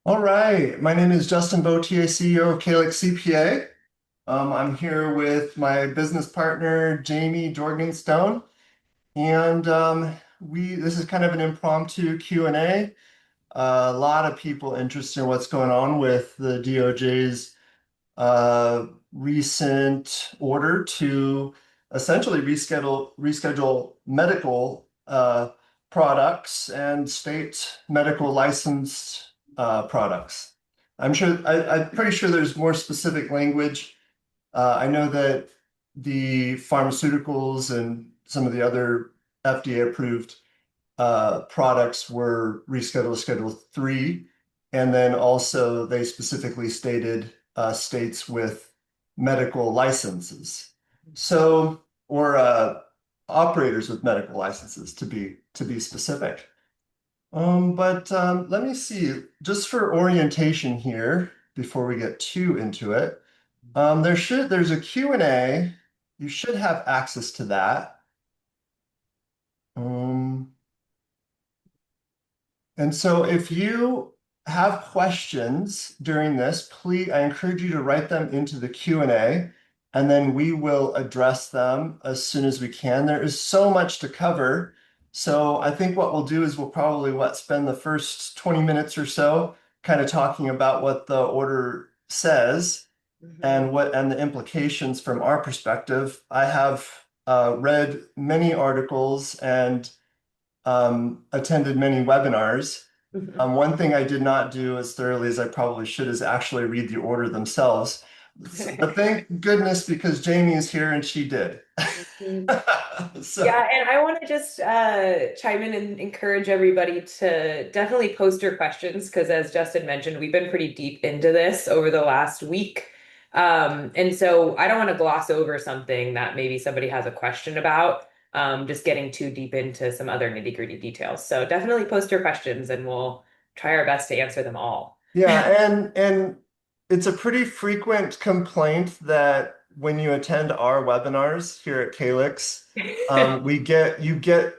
All right. My name is Justin Botillier, CEO of Calyx CPA. I'm here with my business partner, Jamie Jorgenstone, and this is kind of an impromptu Q&A. A lot of people interested in what's going on with the DOJ's recent order to essentially reschedule medical products and state medical licensed products. I'm pretty sure there's more specific language. I know that the pharmaceuticals and some of the other FDA approved products were rescheduled to Schedule 3. And then also they specifically stated states with medical licenses. So, or operators with medical licenses to be specific. But let me see, just for orientation here, before we get too into it, there's a Q&A. You should have access to that. Um, And so if you have questions during this, please, I encourage you to write them into the Q&A, and then we will address them as soon as we can. There is so much to cover. So I think what we'll do is we'll probably spend the first 20 minutes or so kind of talking about what the order says and the implications from our perspective. I have read many articles and attended many webinars. Mhm. One thing I did not do as thoroughly as I probably should is actually read the order themselves. But thank goodness because Jamie is here and she did. Mhm. So, Yeah, and I want to just chime in and encourage everybody to definitely post your questions because, as Justin mentioned, we've been pretty deep into this over the last week. And so I don't want to gloss over something that maybe somebody has a question about, just getting too deep into some other nitty-gritty details. So definitely post your questions and we'll try our best to answer them all. yeah, and it's a pretty frequent complaint that when you attend our webinars here at Calyx,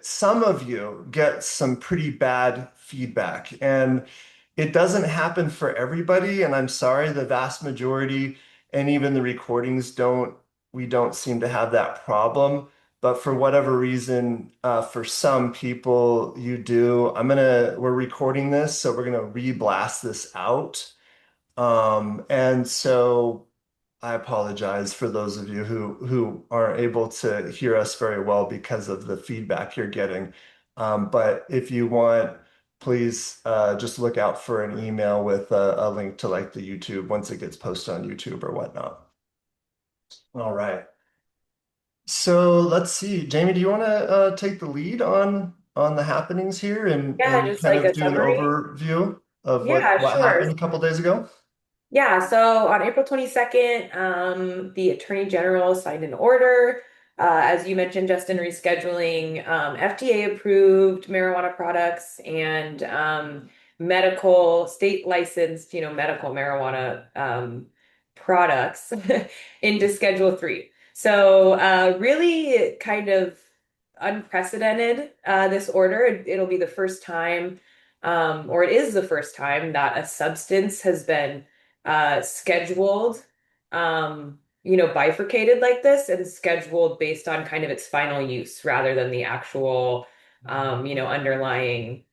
some of you get some pretty bad feedback, and it doesn't happen for everybody. And I'm sorry, the vast majority, and even the recordings we don't seem to have that problem. But for whatever reason, for some people, you do. We're recording this, so we're gonna re-blast this out. And so I apologize for those of you who aren't able to hear us very well because of the feedback you're getting. But if you want, please just look out for an email with a link to like the YouTube once it gets posted on YouTube or whatnot. All right. So let's see. Jamie, do you want to take the lead on the happenings here Yeah, and just kind like of a do an summary. overview of Yeah, what sure. happened a couple days ago? Yeah, so on April 22nd, the Attorney General signed an order, as you mentioned, Justin, rescheduling FDA approved marijuana products and medical state licensed, medical marijuana products into Schedule 3. So really kind of unprecedented, this order. It'll be the first time, or it is the first time that a substance has been scheduled, bifurcated like this and scheduled based on kind of its final use rather than the actual, underlying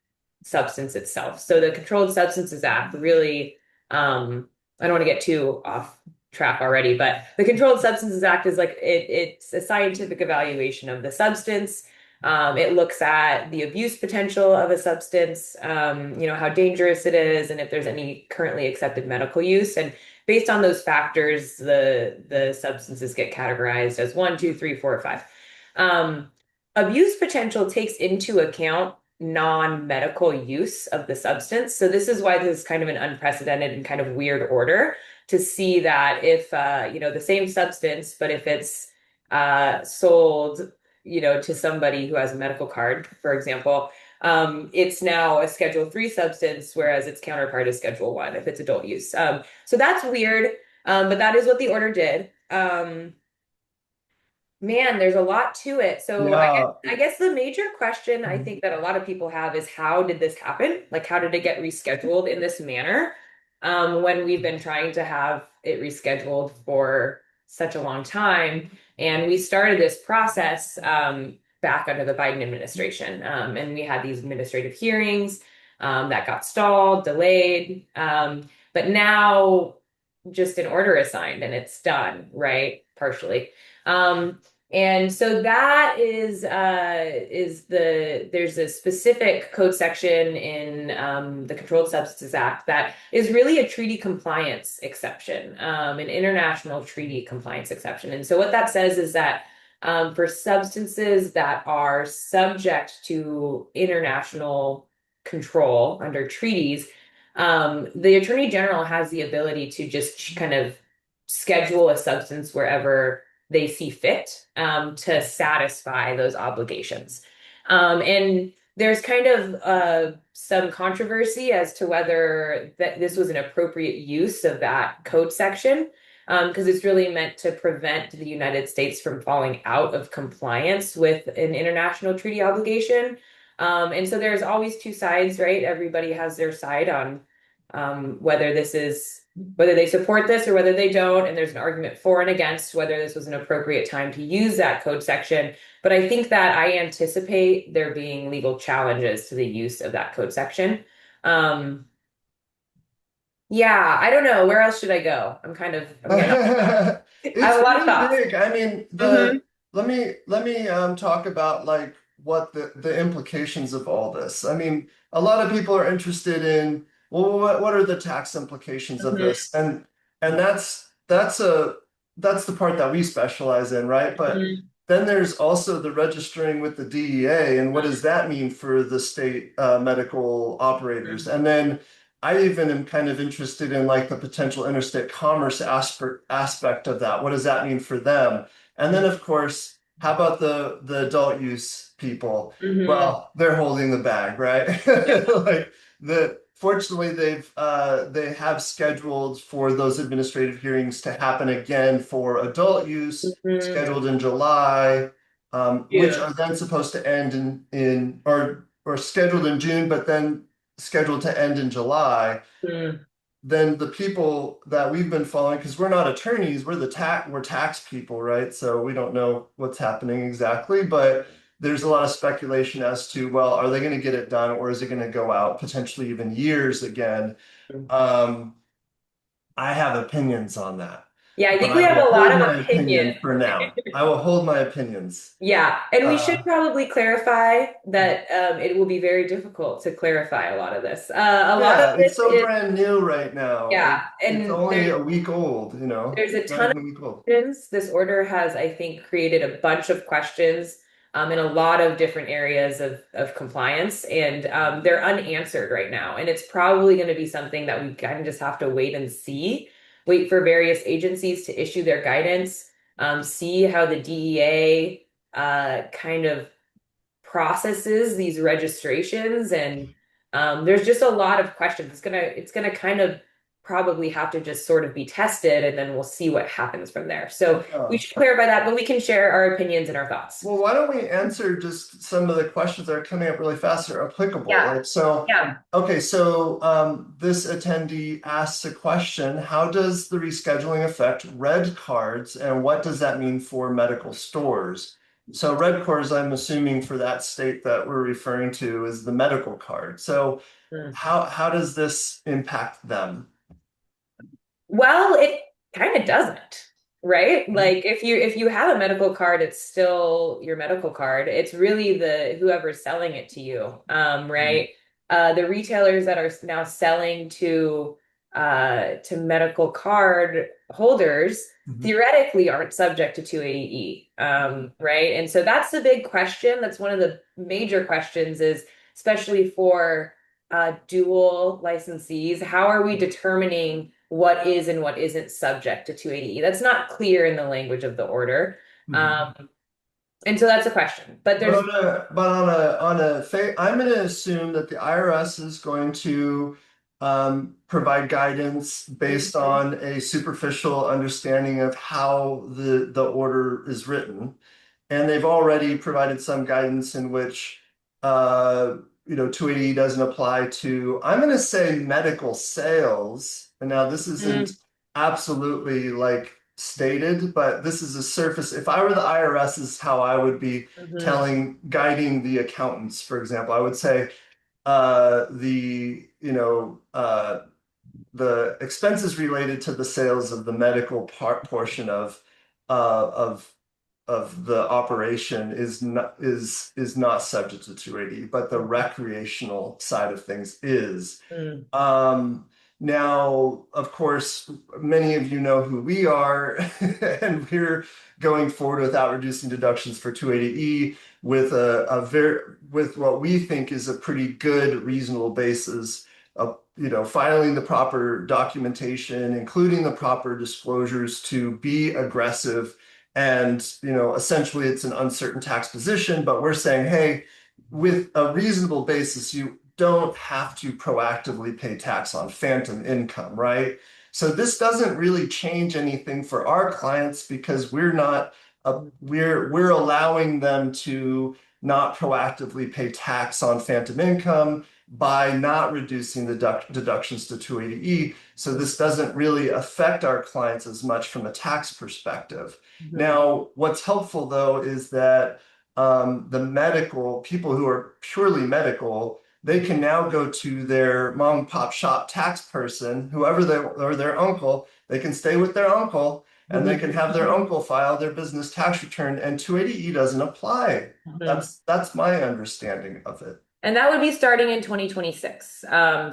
substance itself. So the Controlled Substances Act really, I don't want to get too off track already, but the Controlled Substances Act is like it's a scientific evaluation of the substance. It looks at the abuse potential of a substance, how dangerous it is, and if there's any currently accepted medical use. And based on those factors, the substances get categorized as one, two, three, four, five. Um, Abuse potential takes into account non-medical use of the substance. So this is why this is kind of an unprecedented and kind of weird order to see that if the same substance, but if it's sold to somebody who has a medical card, for example, it's now a Schedule 3 substance, whereas its counterpart is Schedule 1 if it's adult use. So that's weird, but that is what the order did. Man, there's a lot to it. So Yeah. I guess the major question I Mhm. think that a lot of people have is how did this happen? Like how did it get rescheduled in this manner? When we've been trying to have it rescheduled for such a long time. And we started this process back under the Biden administration. And we had these administrative hearings that got stalled, delayed. But now just an order assigned and it's done, right? Partially. Um, and so that is there's a specific code section in the Controlled Substances Act that is really a treaty compliance exception, an international treaty compliance exception. And so what that says is that for substances that are subject to international control under treaties, the Attorney General has the ability to just kind of schedule a substance wherever they see fit to satisfy those obligations. And there's kind of some controversy as to whether that this was an appropriate use of that code section, because it's really meant to prevent the United States from falling out of compliance with an international treaty obligation. And so there's always two sides, right? Everybody has their side on whether this is whether they support this or whether they don't, and there's an argument for and against whether this was an appropriate time to use that code section. But I think that I anticipate there being legal challenges to the use of that code section. Um, yeah, I don't know. Where else should I go? I'm getting off track. I It's have a lot of really thoughts. big. I mean, Hmm. let me talk about like what the implications of all this. I mean, a lot of people are interested in, well, what are the tax implications of Hmm. this? And that's the part that we specialize in, right? But Hmm. then there's also the registering with the DEA, and what does that mean for the state medical operators? And then I even am kind of interested in like the potential interstate commerce aspect of that. What does that mean for them? And then of course, how about the adult use people? Hmm. Well, they're holding the bag, right? Like fortunately they have scheduled for those administrative hearings to happen again for adult use, Hmm. scheduled in July, which Yeah. are then supposed to end in or scheduled in June, but then scheduled to end in July. Hmm. Then the people that we've been following, because we're not attorneys, we're tax people, right? So we don't know what's happening exactly, but there's a lot of speculation as to, well, are they going to get it done, or is it going to go out potentially even years again? Um, I have opinions on that, Yeah, I but think I we have will a lot hold of my opinion. opinion for now. I will hold my opinions. Yeah, and we should Uh, probably clarify that it will be very difficult to clarify a lot of this. A lot of yeah, it's this so is, brand new right now. yeah, It's and only a week old, there's a not ton of even a week old. questions. This order has, I think, created a bunch of questions in a lot of different areas of compliance, and they're unanswered right now. And it's probably going to be something that we kind of just have to wait and see, wait for various agencies to issue their guidance, see how the DEA kind of processes these registrations and there's just a lot of questions. It's gonna kind of probably have to just sort of be tested and then we'll see what happens from there. So we Yeah. should clarify that, but we can share our opinions and our thoughts. Well, why don't we answer just some of the questions that are coming up really fast that are applicable? Yeah, Like, so, yeah. okay, so this attendee asks a question, how does the rescheduling affect red cards and what does that mean for medical stores? So red cards, I'm assuming for that state that we're referring to is the medical card. So Hmm. how does this impact them? Well, it kind of doesn't, right? Mhm. Like if you have a medical card, it's still your medical card. It's really the whoever's selling it to you, right? The retailers that are now selling to medical card holders Mhm. theoretically aren't subject to 280E, right? And so that's the big question. That's one of the major questions is especially for dual licensees, how are we determining what is and what isn't subject to 280E? That's not clear in the language of the order. Mhm. Um, and so that's a question. But But there's I'm going to assume that the IRS is going to provide guidance based on a superficial understanding of how the order is written. And they've already provided some guidance in which, uh, 280 doesn't apply to, I'm going to say medical sales. And now this isn't absolutely like stated, but this is a surface. If I were the IRS, is how I would be Mm-hmm. guiding the accountants, for example. I would say, the, the expenses related to the sales of the medical portion uh, of the operation is not subject to 280, but the recreational side of things is. Mm-hmm. Um, Now, of course, many of you know who we are, and we're going forward without reducing deductions for 280E with with what we think is a pretty good, reasonable basis of, filing the proper documentation, including the proper disclosures to be aggressive. And, essentially it's an uncertain tax position, but we're saying, hey, with a reasonable basis, you don't have to proactively pay tax on phantom income, right? So this doesn't really change anything for our clients because we're not we're allowing them to not proactively pay tax on phantom income by not reducing the deductions to 280E. So this doesn't really affect our clients as much from a tax perspective. Now, what's helpful though is that the medical people who are purely medical, they can now go to their mom and pop shop tax person, whoever they or their uncle. They can stay with their uncle and they can have their uncle file their business tax return, and 280E doesn't apply. Mm-hmm. That's my understanding of it. And that would be starting in 2026,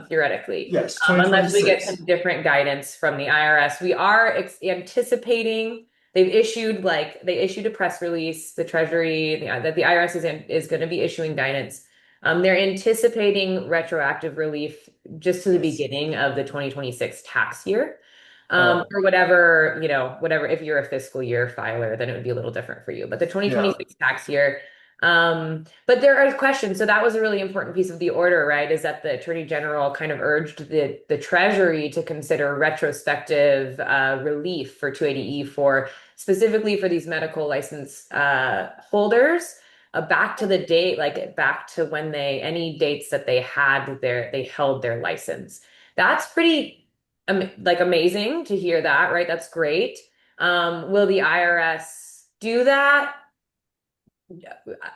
theoretically, Yes, unless we get some 2026. different guidance from the IRS. We are anticipating they issued a press release, the Treasury, that the IRS is going to be issuing guidance. They're anticipating retroactive relief just to the Yes. beginning of the 2026 tax year. Oh, Or whatever, whatever, if you're a fiscal year filer, then it would be a little different for you. But the yeah. 2026 tax year, but there are questions. So that was a really important piece of the order, right? Is that the Attorney General kind of urged the Treasury to consider retrospective relief for 280E for specifically for these medical license holders, back to the date, like back to when any dates that they held their license. That's pretty like amazing to hear that, right? That's great. Will the IRS do that?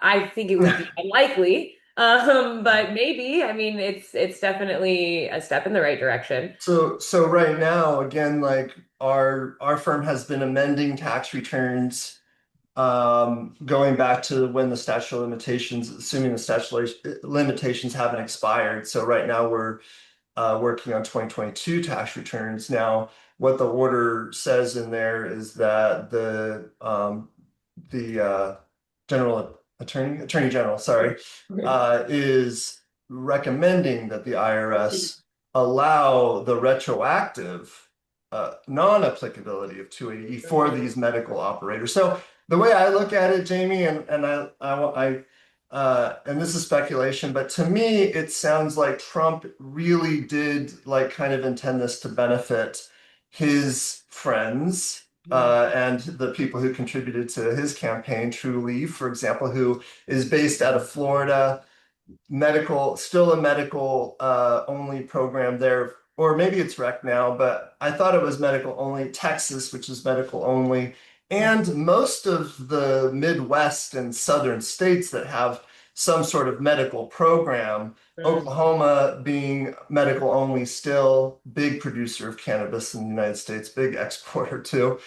I think it would be unlikely. But maybe. I mean, it's definitely a step in the right direction. So right now, again, like our firm has been amending tax returns, going back to when the statute of limitations, assuming the statute of limitations haven't expired. So right now we're working on 2022 tax returns. Now, what the order says in there is that the attorney general, sorry, is recommending that the IRS allow the retroactive non-applicability of 280E for these medical operators. So the way I look at it, Jamie, and and this is speculation, but to me, it sounds like Trump really did like kind of intend this to benefit his friends, and the people who contributed to his campaign, True Leave, for example, who is based out of Florida, still a medical only program there, or maybe it's rec now, but I thought it was medical only. Texas, which is medical only, and most of the Midwest and Southern states that have some sort of medical program. Oklahoma being medical only still, big producer of cannabis in the United States, big exporter too.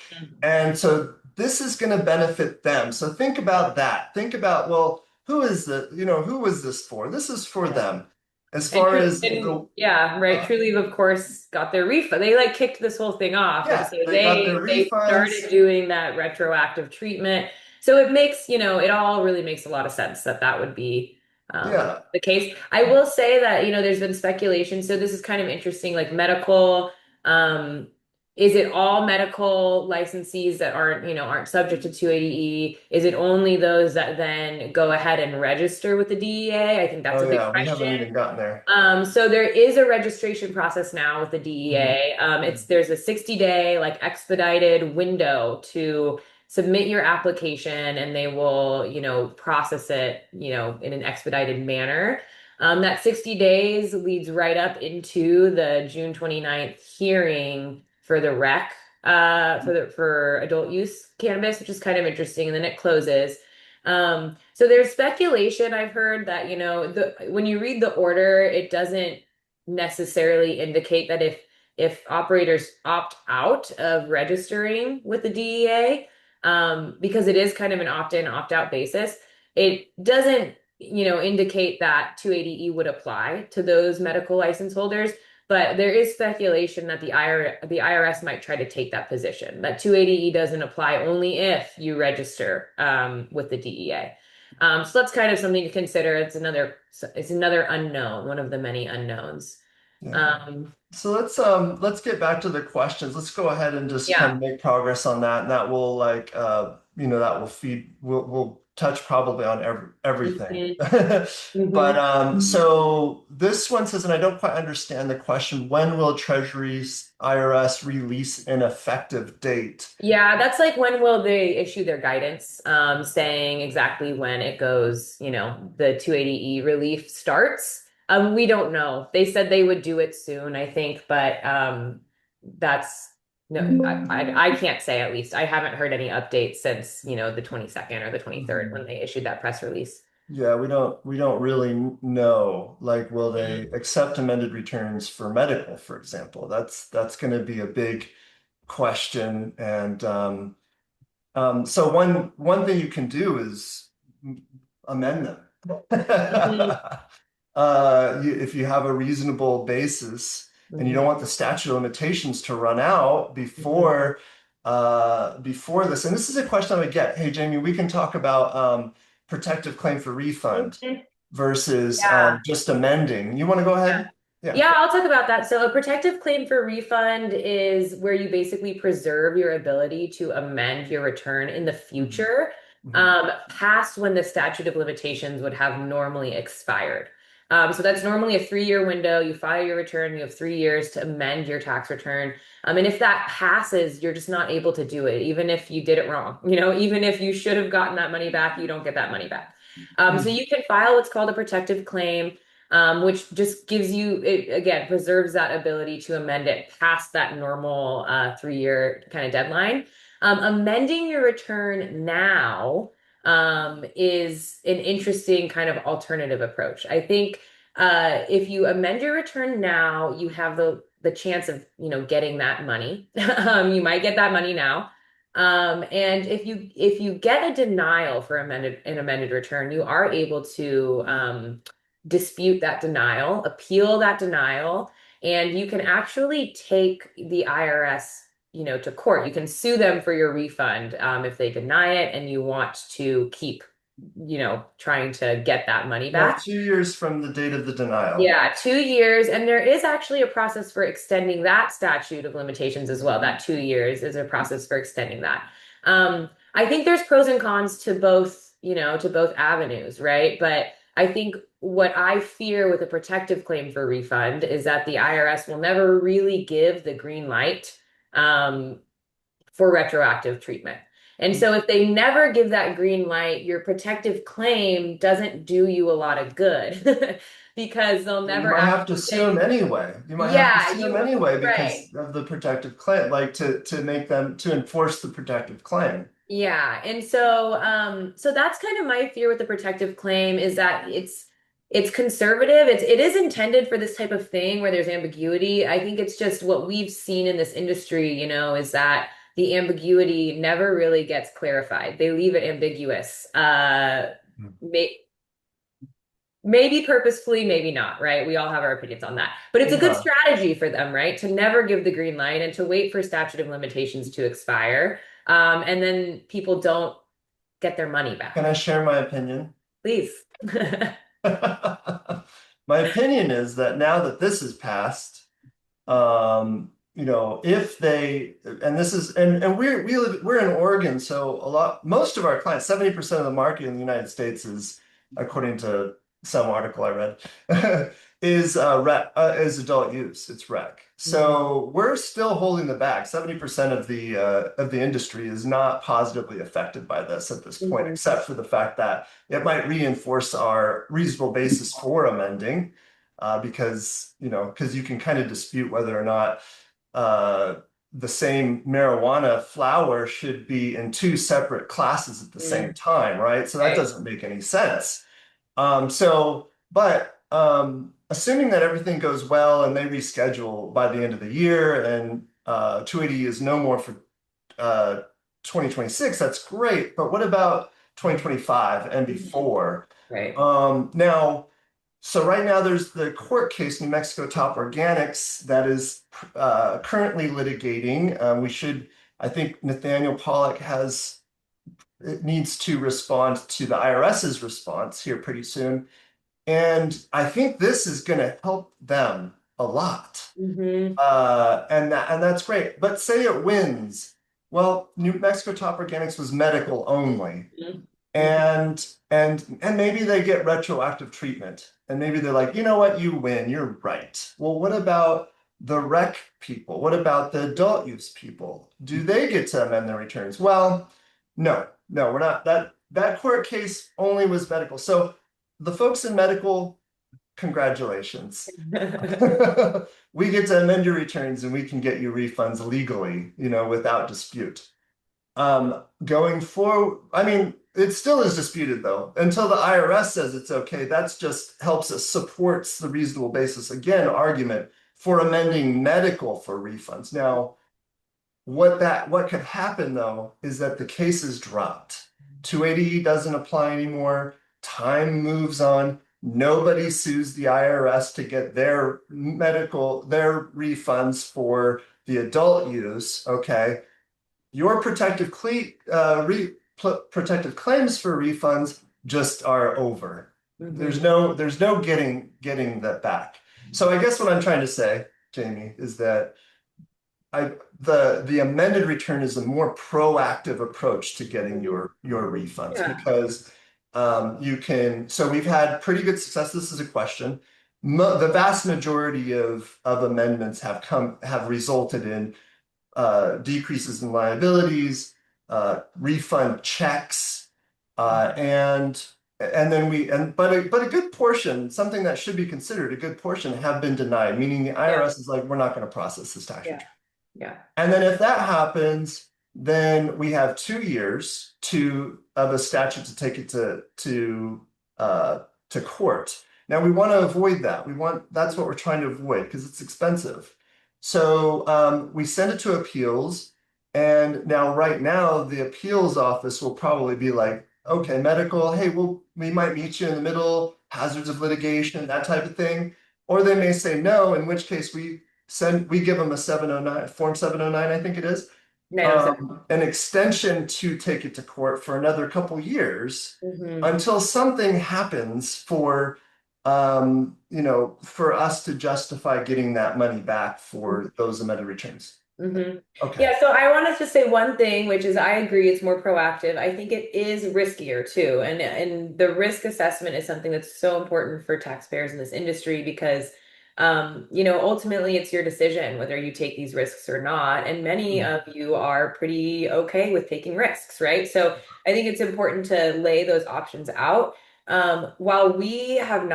And so this is going to benefit them. So think about that. Think about, well, who was this for? This is for them. As far as And the, yeah, right. uh, Trulieve, of course, got their refund. They like kicked this whole thing off, and yeah, so they got their they started refunds. doing that retroactive treatment. So it makes, it all really makes a lot of sense that that would be Yeah, the case. I will say that, there's been speculation. So this is kind of interesting, like medical. Um, is it all medical licensees that aren't subject to 280E? Is it only those that then go ahead and register with the DEA? I think that's Oh a big yeah, we haven't question. even gotten there. So there is a registration process now with the Mhm. DEA. There's a 60-day like expedited window to submit your application and they will, process it, in an expedited manner. That 60 days leads right up into the June 29th hearing for the rec for adult use cannabis, which is kind of interesting, and then it closes. So there's speculation I've heard that, when you read the order, it doesn't necessarily indicate that if operators opt out of registering with the DEA, because it is kind of an opt-in, opt-out basis, it doesn't, indicate that 280E would apply to those medical license holders. But there is speculation that the IRS might try to take that position, that 280E doesn't apply only if you register with the DEA. So that's kind of something to consider. It's another unknown, one of the many unknowns. Yeah. Um, So let's get back to the questions. Let's go ahead and just kind yeah. of make progress on that. And that will that will feed we'll touch probably on everything. Mhm. But Mhm. so this one says, and I don't quite understand the question, when will Treasury's IRS release an effective date? Yeah, that's like when will they issue their guidance, saying exactly when it goes, the 280E relief starts. We don't know. They said they would do it soon, I think, but that's no, I can't say at least. I haven't heard any updates since, the 22nd or the 23rd Mhm. when they issued that press release. Yeah, we don't really know. Like, will they Mhm. accept amended returns for medical, for example? That's going to be a big question. And so one thing you can do is amend them. Mhm. If you have a reasonable basis and you don't Mhm. want the statute of limitations to run out Mhm. before this, and this is a question I would get. Hey, Jamie, we can talk about protective claim for refund Mhm. versus Yeah. just amending. You want to go ahead? Yeah. Yeah, I'll talk about that. So, a protective claim for refund is where you basically preserve your ability to amend your return in the Mhm. future, Mhm. past when the statute of limitations would have normally expired. So, that's normally a 3-year window. You file your return, you have 3 years to amend your tax return. And if that passes, you're just not able to do it, even if you did it wrong. Even if you should have gotten that money back, you don't get that money back. So, Mhm. you can file what's called a protective claim, which just gives you, it again, preserves that ability to amend it past that normal 3-year kind of deadline. Amending your return now is an interesting kind of alternative approach. I think if you amend your return now, you have the chance of getting that money. You might get that money now. And if you get a denial for an amended return, you are able to dispute that denial, appeal that denial, and you can actually take the IRS, to court. You can sue them for your refund, if they deny it and you want to keep, trying to get that money You have back. 2 years from the date of the denial. Yeah, 2 years. And there is actually a process for extending that statute of limitations as well. That 2 years is a process for extending that. I think there's pros and cons to both avenues, right? But I think what I fear with a protective claim for refund is that the IRS will never really give the green light, um, for retroactive treatment. And so if they never give that green light, your protective claim doesn't do you a lot of good because they'll You never might have to actually sue them say, anyway. You might have to yeah, sue them anyway right. because of the protective claim, like to make them to enforce the protective claim. Yeah. And so that's kind of my fear with the protective claim is that it's conservative. It is intended for this type of thing where there's ambiguity. I think it's just what we've seen in this industry, is that the ambiguity never really gets clarified. They leave it ambiguous. May, maybe purposefully, maybe not, right? We all have our opinions on that. But it's a good Yeah. strategy for them, right? To never give the green light and to wait for statute of limitations to expire. And then people don't get their money Can back. I share my opinion? Please. My opinion is that now that this is passed, um, if they, and this is, and we're in Oregon, so most of our clients, 70% of the market in the United States is, according to some article I read, is adult use. It's rec. So we're still holding the bag. 70% of the industry is not positively affected by this at this point, except for the fact that it might reinforce our reasonable basis for amending, because you can kind of dispute whether or not uh, the same marijuana flower should be in two separate classes at the same time, right? So that Right. doesn't make any sense. But assuming that everything goes well and they reschedule by the end of the year and 280 is no more for 2026, that's great. But what about 2025 and before? Right. Now, so right now there's the court case, New Mexico Top Organics, that is currently litigating. I think Nathaniel Pollock it needs to respond to the IRS's response here pretty soon. And I think this is going to help them a lot. Mm-hmm. And that's great. But say it wins. Well, New Mexico Top Organics was medical only. Mm-hmm. And maybe they get retroactive treatment. And maybe they're like, you know what, you win, you're right. Well, what about the rec people? What about the adult use people? Do they get to amend their returns? Well, no, we're not. That court case only was medical. So the folks in medical, congratulations. We get to amend your returns and we can get you refunds legally, without dispute. Going forward, I mean, it still is disputed though, until the IRS says it's okay. That's just helps us supports the reasonable basis, again, argument for amending medical for refunds. Now, what could happen though is that the case is dropped. 280 doesn't apply anymore. Time moves on. Nobody sues the IRS to get their refunds for the adult use. Okay. Your protective claims for refunds just are over. There's no getting that back. So I guess what I'm trying to say, Jamie, is that the amended return is a more proactive approach to getting your refunds, Yeah. because so we've had pretty good success. This is a question. The vast majority of amendments have resulted in decreases in liabilities, refund checks, but a good portion, something that should be considered, a good portion have been denied, meaning the IRS is like, we're not going to process this tax return. Yeah. And then if that happens, then we have 2 years of a statute to take it to court. Now we want to avoid that. That's what we're trying to avoid because it's expensive. So we send it to appeals, and right now the appeals office will probably be like, okay, medical, hey, we might meet you in the middle, hazards of litigation, that type of thing. Or they may say no, in which case we give them a 709, form 709, I think it is, 907. an extension to take it to court for another couple years Mm-hmm. until something happens for us to justify getting that money back for those amended returns. Mm-hmm. Okay. Yeah, so I want to just say one thing, which is I agree it's more proactive. I think it is riskier too. And the risk assessment is something that's so important for taxpayers in this industry because ultimately it's your decision whether you take these risks or not. And many of you are pretty okay with taking risks, right? So I think it's important to lay those options out. While we have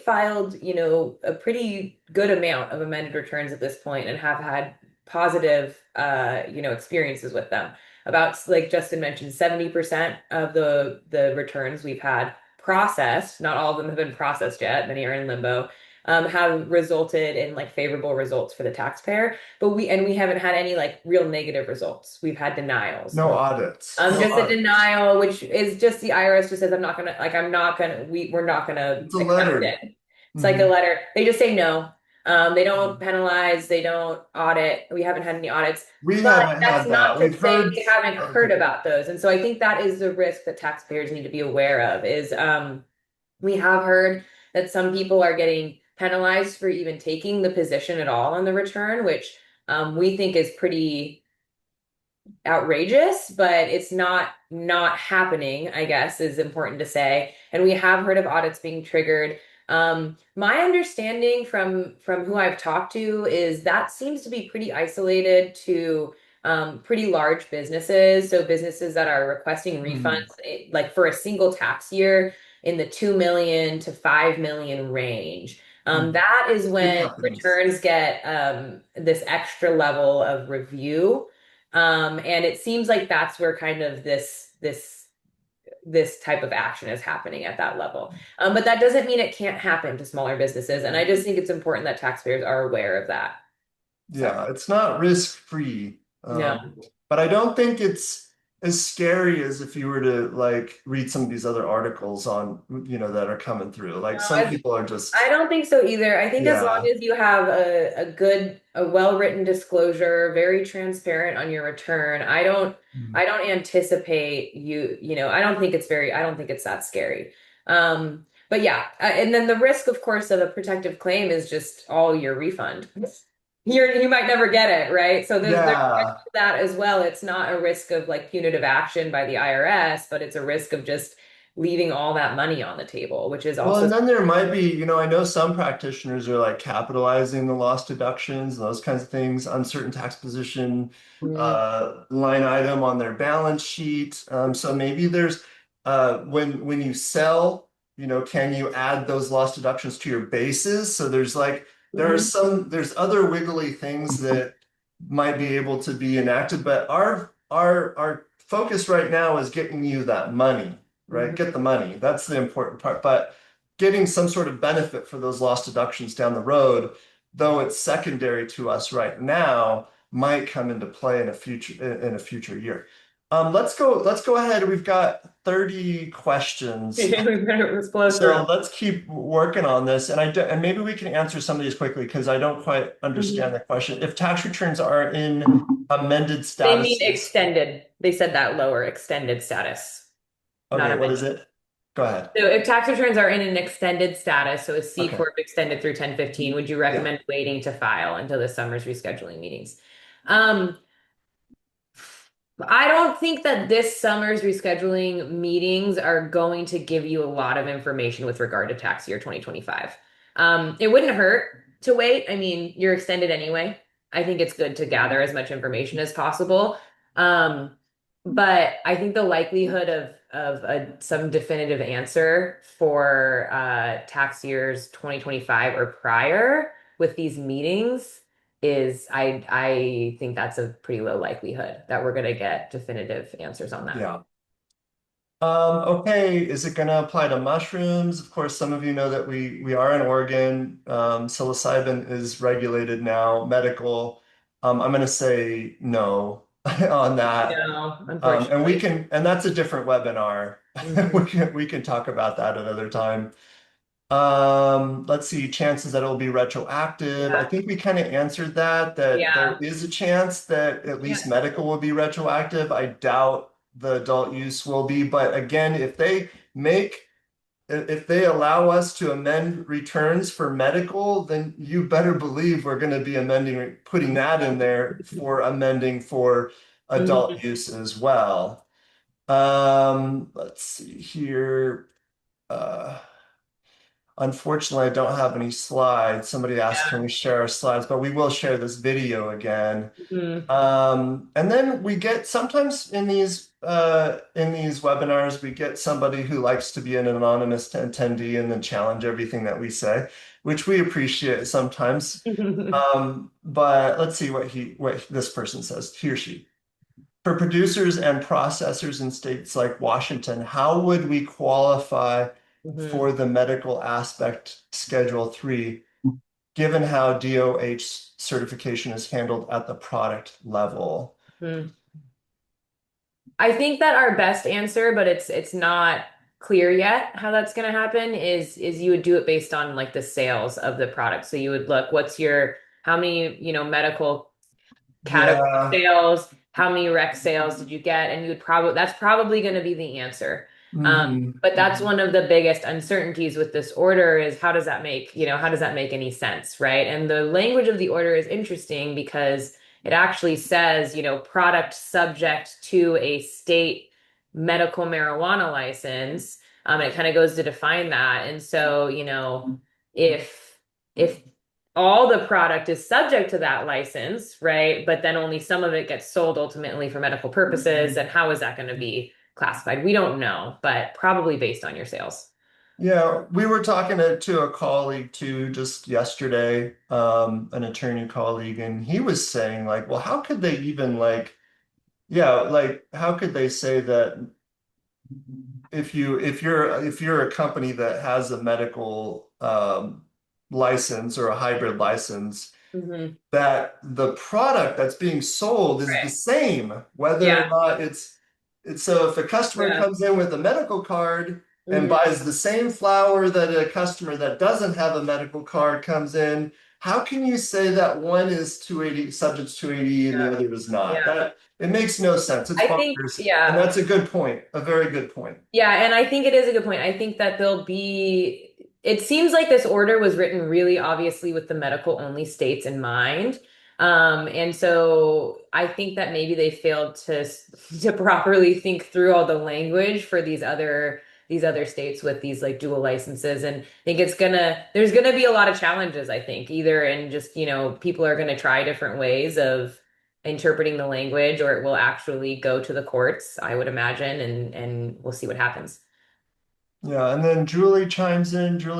filed, a pretty good amount of amended returns at this point and have had positive experiences with them. About, like Justin mentioned, 70% of the returns we've had processed, not all of them have been processed yet, many are in limbo, have resulted in like favorable results for the taxpayer. But we haven't had any like real negative results. We've had denials. No audits. Just a denial, which is just the IRS just says we're not gonna It's a accept letter. it. It's like a letter. They just say no. They don't penalize, they don't audit. We haven't had any audits. We But haven't that's had not that. to We've say heard. we haven't heard about those. And so I think that is the risk that taxpayers need to be aware of is we have heard that some people are getting penalized for even taking the position at all on the return, which we think is pretty outrageous, but it's not happening, I guess, is important to say. And we have heard of audits being triggered. My understanding from who I've talked to is that seems to be pretty isolated to pretty large businesses. So businesses that are requesting refunds, Hmm. like for a single tax year in the 2 million to 5 million range. Hmm. That is Big when companies. returns get this extra level of review. And it seems like that's where kind of this type of action is happening at that level. But that doesn't mean it can't happen to smaller businesses. And I just think it's important that taxpayers are aware of that. So, Yeah, it's not risk-free. no. But I don't think it's as scary as if you were to like read some of these other articles on, that are coming through. Like some No, people are I just, don't think so either. I think as long yeah. as you have a well-written disclosure, very transparent on your return, Hmm. I don't anticipate I don't think it's that scary. But yeah, and then the risk, of course, of a protective claim is just all your refund. You might never get it, right? So there's risk Yeah. to that as well. It's not a risk of like punitive action by the IRS, but it's a risk of just leaving all that money on the table, which is Well, also and then there might be, I know some practitioners are like capitalizing the loss deductions and those kinds of things, uncertain tax position mm, line item on their balance sheet. So maybe there's when you sell, can you add those loss deductions to your bases? So mhm, there's other wiggly things that might be able to be enacted, but our focus right now is getting you that money, right? mhm. Get the money. That's the important part. But getting some sort of benefit for those lost deductions down the road, though it's secondary to us right now, might come into play in a future year. Let's go ahead. We've got 30 questions. We better blow through. So let's keep working on this. And maybe we can answer some of these quickly because I don't quite understand Mhm. the question. If tax returns are in amended They mean statuses, extended. They said that lower, extended status, not okay, what is amended. it? Go ahead. So if tax returns are in an extended status, so a C Okay. corp extended through 1015, would you Yeah. recommend waiting to file until the summer's rescheduling meetings? Um, I don't think that this summer's rescheduling meetings are going to give you a lot of information with regard to tax year 2025. It wouldn't hurt to wait. I mean, you're extended anyway. I think it's good to gather as much information as possible. Um, but I think the likelihood of some definitive answer for tax years 2025 or prior with these meetings is I think that's a pretty low likelihood that we're going to get definitive answers on that. Yeah. Okay, is it going to apply to mushrooms? Of course, some of you know that we are in Oregon. Psilocybin is regulated now, medical. I'm going to say no on that. No, And we unfortunately. can, and that's a different webinar. Hmm. We can talk about that another time. Let's see, chances that it'll be retroactive. I Yeah. think we kind of answered that there Yeah. is a chance that at Yeah. least medical will be retroactive. I doubt the adult use will be, but again, if they allow us to amend returns for medical, then you better believe we're going to be putting that in there for amending for adult Mhm. use as well. Let's see here. Uh, Unfortunately, I don't have any slides. Somebody asked, can Yeah. we share our slides? But we will share this video again. Mhm. And then we get sometimes in these webinars, we get somebody who likes to be an anonymous attendee and then challenge everything that we say, which we appreciate sometimes. But let's see what this person says, he or she. For producers and processors in states like Washington, how would we qualify Mhm. for the medical aspect Schedule 3, given how DOH certification is handled at the product level? Mhm. I think that our best answer, but it's not clear yet how that's going to happen, is you would do it based on like the sales of the product. So you would look, what's your how many, medical category Yeah. sales, how many rec sales did you get? And you would probably that's probably going to be the answer. Mhm. But that's Mhm. one of the biggest uncertainties with this order is how does that make, how does that make any sense, right? And the language of the order is interesting because it actually says, product subject to a state medical marijuana license. It kind of goes to define that. And so, if all the product is subject to that license, right? But then only some of it gets sold ultimately for medical purposes, and how is that going to be classified? We don't know, but probably based on your sales. Yeah, we were talking to a colleague too just yesterday, an attorney colleague, and he was saying like, well, how could they even like, yeah, like how could they say that if you're a company that has a medical license or a hybrid license, Hmm. that the product that's being sold is the Right. same, whether or Yeah. not it's so if a customer Yeah. comes in with a medical card and Hmm. buys the same flower that a customer that doesn't have a medical card comes in, how can you say that one is 280 subject to 280 and the Yeah. other is not? Yeah. That it makes no sense. It's I think, bonkers. And yeah. that's a good point, a very good point. Yeah, and I think it is a good point. I think that it seems like this order was written really obviously with the medical only states in mind. And so I think that maybe they failed to properly think through all the language for these other states with these like dual licenses. And I think there's gonna be a lot of challenges, I think, either in just, people are gonna try different ways of interpreting the language, or it will actually go to the courts, I would imagine, and we'll see what happens. Yeah, and then Julie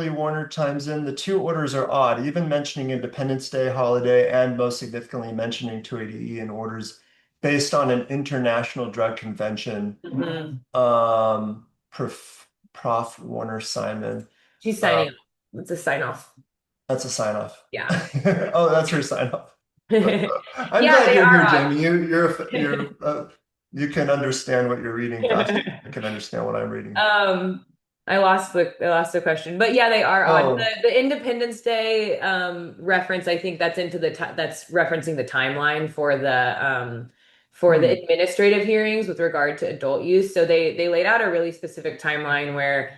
Warner chimes in. The two orders are odd, even mentioning Independence Day holiday and most significantly mentioning 280E in orders based on an international drug convention. Mhm. Prof. Warner Simon. She's Uh, signing off. It's a sign off. that's a sign off. Yeah. Oh, that's her sign off. I'm Yeah, glad they you're here, are Jamie. You can understand what you're reading faster. I odd. can understand what I'm reading. Um, I lost the question, but yeah, they are odd. Oh, The Independence Day reference, I think that's referencing the timeline for the hmm. administrative hearings with regard to adult use. So they laid out a really specific timeline where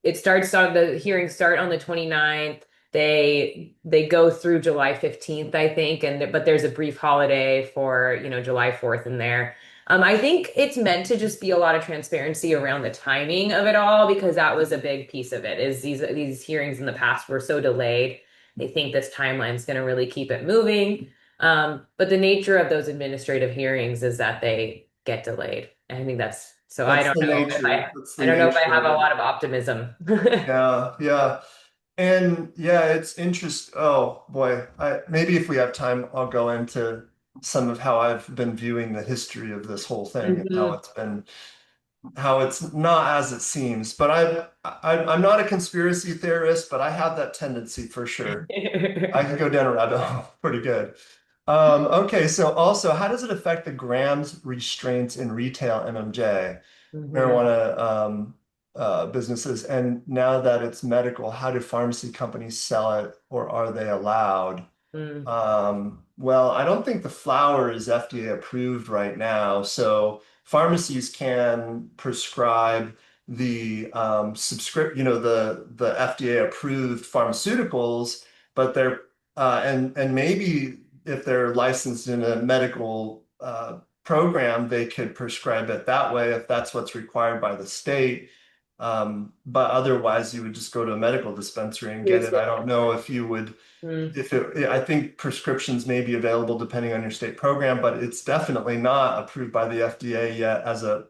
the hearings start on the 29th. They go through July 15th, I think, but there's a brief holiday for, July 4th in there. I think it's meant to just be a lot of transparency around the timing of it all because that was a big piece of it, is these hearings in the past were so delayed. They think this timeline is going to really keep it moving. But the nature of those administrative hearings is that they get delayed. And I think that's so I That's don't the know if nature. I That's I the don't know if I nature have of a it. lot of optimism. Yeah, yeah. And yeah, it's interest. Oh boy, maybe if we have time, I'll go into some of how I've been viewing the history of this whole thing and Mhm. how it's not as it seems. But I'm not a conspiracy theorist, but I have that tendency for sure. I can go down a rabbit hole pretty good. Okay, so also, how does it affect the grams restraints in retail MMJ? Mhm. Marijuana businesses. And now that it's medical, how do pharmacy companies sell it or are they allowed? Mm. Well, I don't think the flower is FDA approved right now. So pharmacies can prescribe the the FDA approved pharmaceuticals, but they're and maybe if they're licensed in a medical program, they could prescribe it that way if that's what's required by the state. But otherwise, you would just go to a medical dispensary and get it. I don't know if you would Mm. if it, I think prescriptions may be available depending on your state program, but it's definitely not approved by the FDA yet as a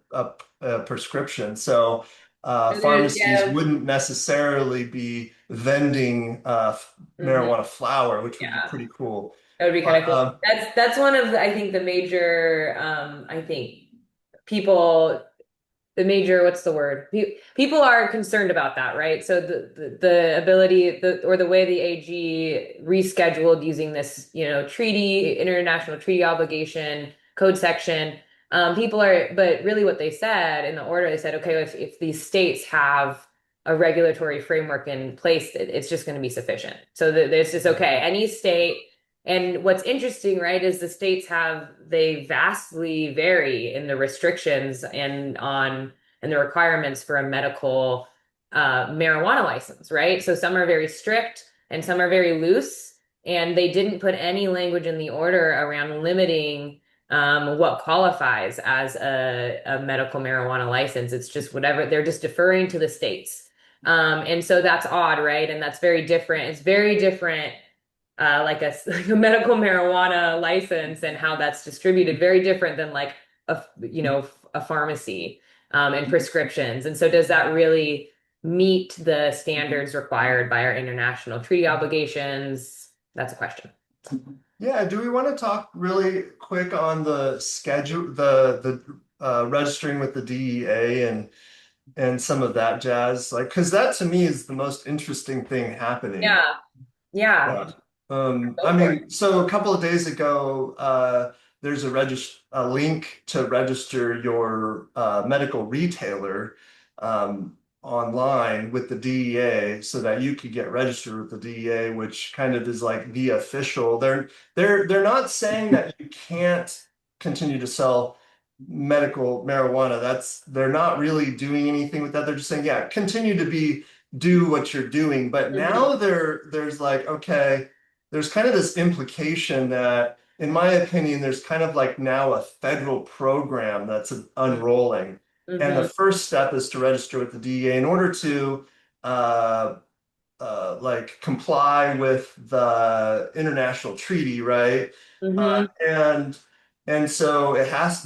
prescription. So pharmacies Yeah. wouldn't necessarily be vending Mhm. marijuana flower, which would be Yeah. pretty cool. That would be kind But of cool. That's one of I think the major I think people the major what's the word people are concerned about that, right? So the ability or the way the AG rescheduled using this treaty, international treaty obligation code section, people are, but really what they said in the order, they said, okay, if these states have a regulatory framework in place, it's just going to be sufficient. So this is okay, any state. And what's interesting, right, is they vastly vary in the restrictions and on and the requirements for a medical marijuana license, right? So some are very strict and some are very loose, and they didn't put any language in the order around limiting what qualifies as a medical marijuana license. It's just whatever, they're just deferring to the states. And so that's odd, right? And that's very different. It's very different, like a medical marijuana license and how that's distributed, very different than like a pharmacy and prescriptions. And so does that really meet the standards required by our international treaty obligations? That's a question. Yeah, do we want to talk really quick on the schedule, the registering with the DEA and some of that jazz? Like, because that to me is the most interesting thing happening. Yeah, yeah, Yeah. I go for it. mean, so a couple of days ago, there's a link to register your medical retailer online with the DEA so that you could get registered with the DEA, which kind of is like the official. They're not saying that you can't continue to sell medical marijuana. They're not really doing anything with that. They're just saying, yeah, continue to do what you're doing. But Mhm, now there's like, okay, there's kind of this implication that, in my opinion, there's kind of like now a federal program that's unrolling. And the mhm, first step is to register with the DEA in order to uh, like comply with the international treaty, right? Uh, mhm, and and so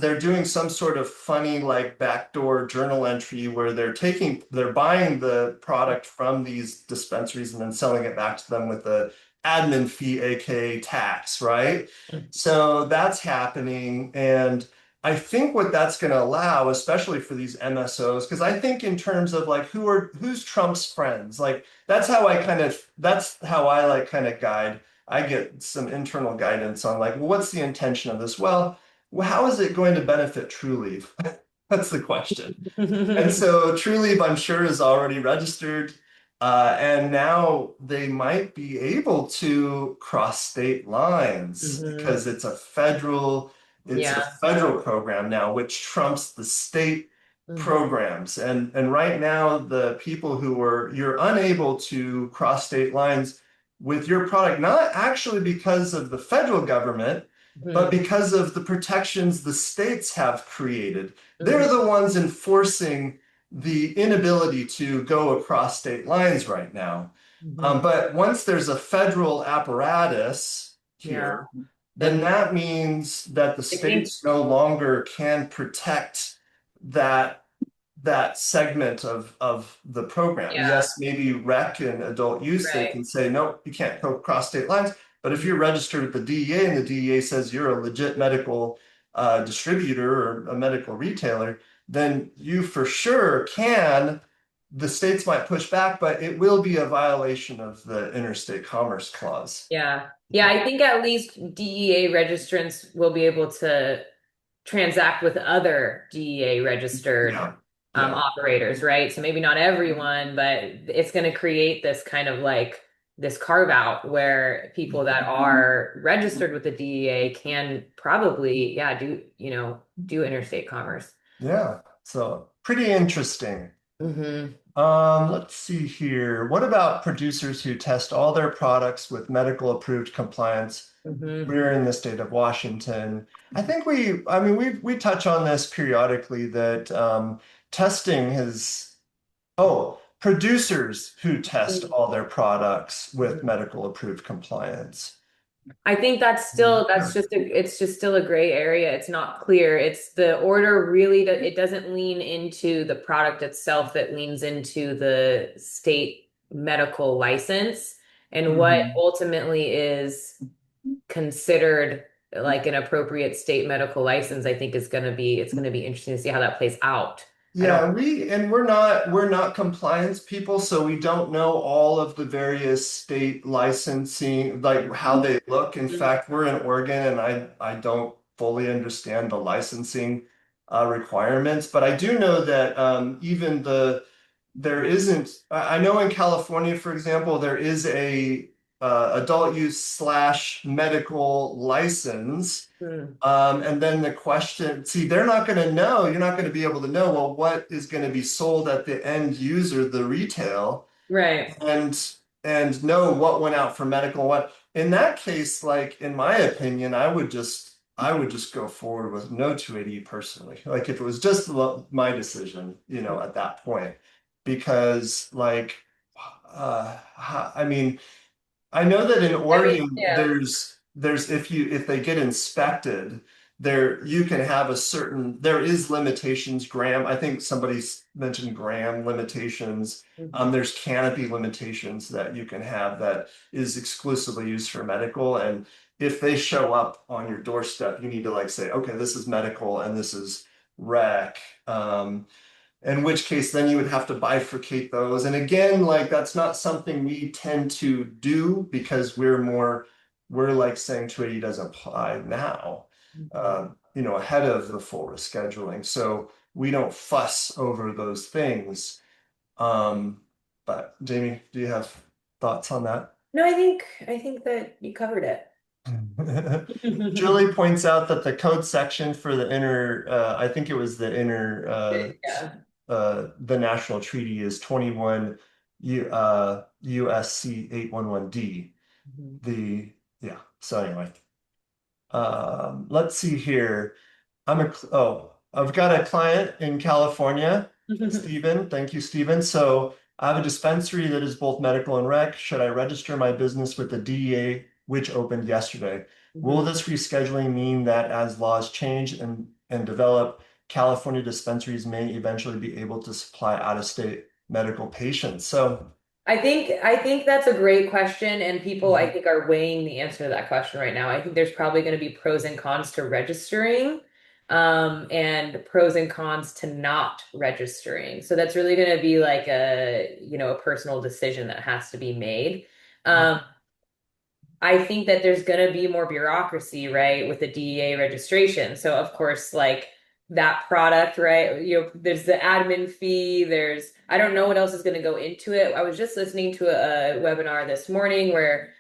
they're doing some sort of funny like backdoor journal entry where they're buying the product from these dispensaries and then selling it back to them with the admin fee, aka tax, right? So that's happening. And I think what that's going to allow, especially for these MSOs, because I think in terms of like who's Trump's friends, like that's how I like kind of guide. I get some internal guidance on like, well, what's the intention of this? Well, how is it going to benefit Trulieve? That's the question. And mhm. so Trulieve, I'm sure, is already registered. And now they might be able to cross state lines because it's a Yeah. federal program now, which trumps the state Mhm, programs. And right now, the people you're unable to cross state lines with your product, not actually because of the federal government, but mhm, because of the protections the states have created. They're mhm, the ones enforcing the inability to go across state lines right now. mhm. But once there's a federal apparatus Yeah. here, then Then that means that the I think, states no longer can protect that that segment of the program. yeah, Yes, maybe rec and adult use, they right. can say, no, you can't go across state lines. But if you're registered with the DEA and the DEA says you're a legit medical distributor or a medical retailer, then you for sure can. The states might push back, but it will be a violation of the Interstate Commerce Clause. Yeah. Yeah, I think at least DEA registrants will be able to transact with other DEA registered Yeah, yeah. operators, right? So maybe not everyone, but it's going to create this kind of like this carve out where people that are registered with the DEA can probably, yeah, do interstate commerce. Yeah. So pretty interesting. Hmm. Let's see here. What about producers who test all their products with medical approved compliance? Hmm. We're in the state of Washington. I mean, we touch on this periodically that testing has, oh, producers who test all their products with medical approved compliance. I think it's just still a gray area. It's not clear. It's the order really that it doesn't lean into the product itself, that leans into the state medical license and what Mhm. ultimately is considered like an appropriate state medical license. I think it's going to be interesting to see how that plays out. I don't. Yeah, we're not compliance people, so we don't know all of the various state licensing, like how they look. In fact, we're in Oregon, and I don't fully understand the licensing requirements, but I do know that even there isn't. I know in California, for example, there is adult use slash medical license. Hmm. And then the question, see, they're not going to know. You're not going to be able to know, well, what is going to be sold at the end user, the retail, Right. and know what went out for medical. What in that case, like in my opinion, I would just go forward with no 280 personally. Like if it was just my decision, at that point, because like, I mean. I know that in I mean, Oregon, yeah. there's if they get inspected, you can have there is limitations, gram. I think somebody's mentioned gram limitations. Mhm. There's canopy limitations that you can have that is exclusively used for medical. And if they show up on your doorstep, you need to like say, okay, this is medical and this is rec. In which case then you would have to bifurcate those. And again, like that's not something we tend to do because we're like saying 280 doesn't apply now, Mhm. ahead of the full rescheduling. So we don't fuss over those things. Um, but Jamie, do you have thoughts on that? No, I think that you covered it. Julie points out that the code section for the I think it was the Yeah. the national treaty is 21 USC 811D. Mhm. Yeah. So anyway, let's see here. I've got a client in California, Stephen. Thank you, Stephen. So I have a dispensary that is both medical and rec. Should I register my business with the DEA, which opened yesterday? Will Mhm. this rescheduling mean that as laws change and develop, California dispensaries may eventually be able to supply out-of-state medical patients? So, I think that's a great question, and people I mhm. think are weighing the answer to that question right now. I think there's probably going to be pros and cons to registering, and pros and cons to not registering. So that's really going to be like a personal decision that has to be made. Um, I think that there's going to be more bureaucracy, right, with the DEA registration. So, of course, like that product, right, there's the admin fee, I don't know what else is going to go into it. I was just listening to a webinar this morning where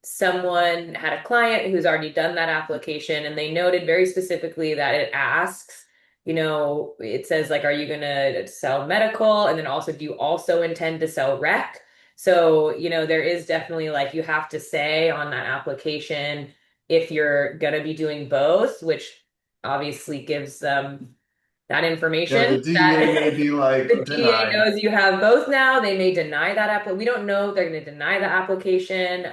someone had a client who's already done that application, and they noted very specifically that it asks, it says, like, are you going to sell medical? And then also, do you also intend to sell rec? So, there is definitely like you have to say on that application if you're gonna be doing both, which obviously gives them that Yeah, information the DEA may that be the like DEA denied. knows you have both now. They may deny that app. We don't know if they're going to deny the application.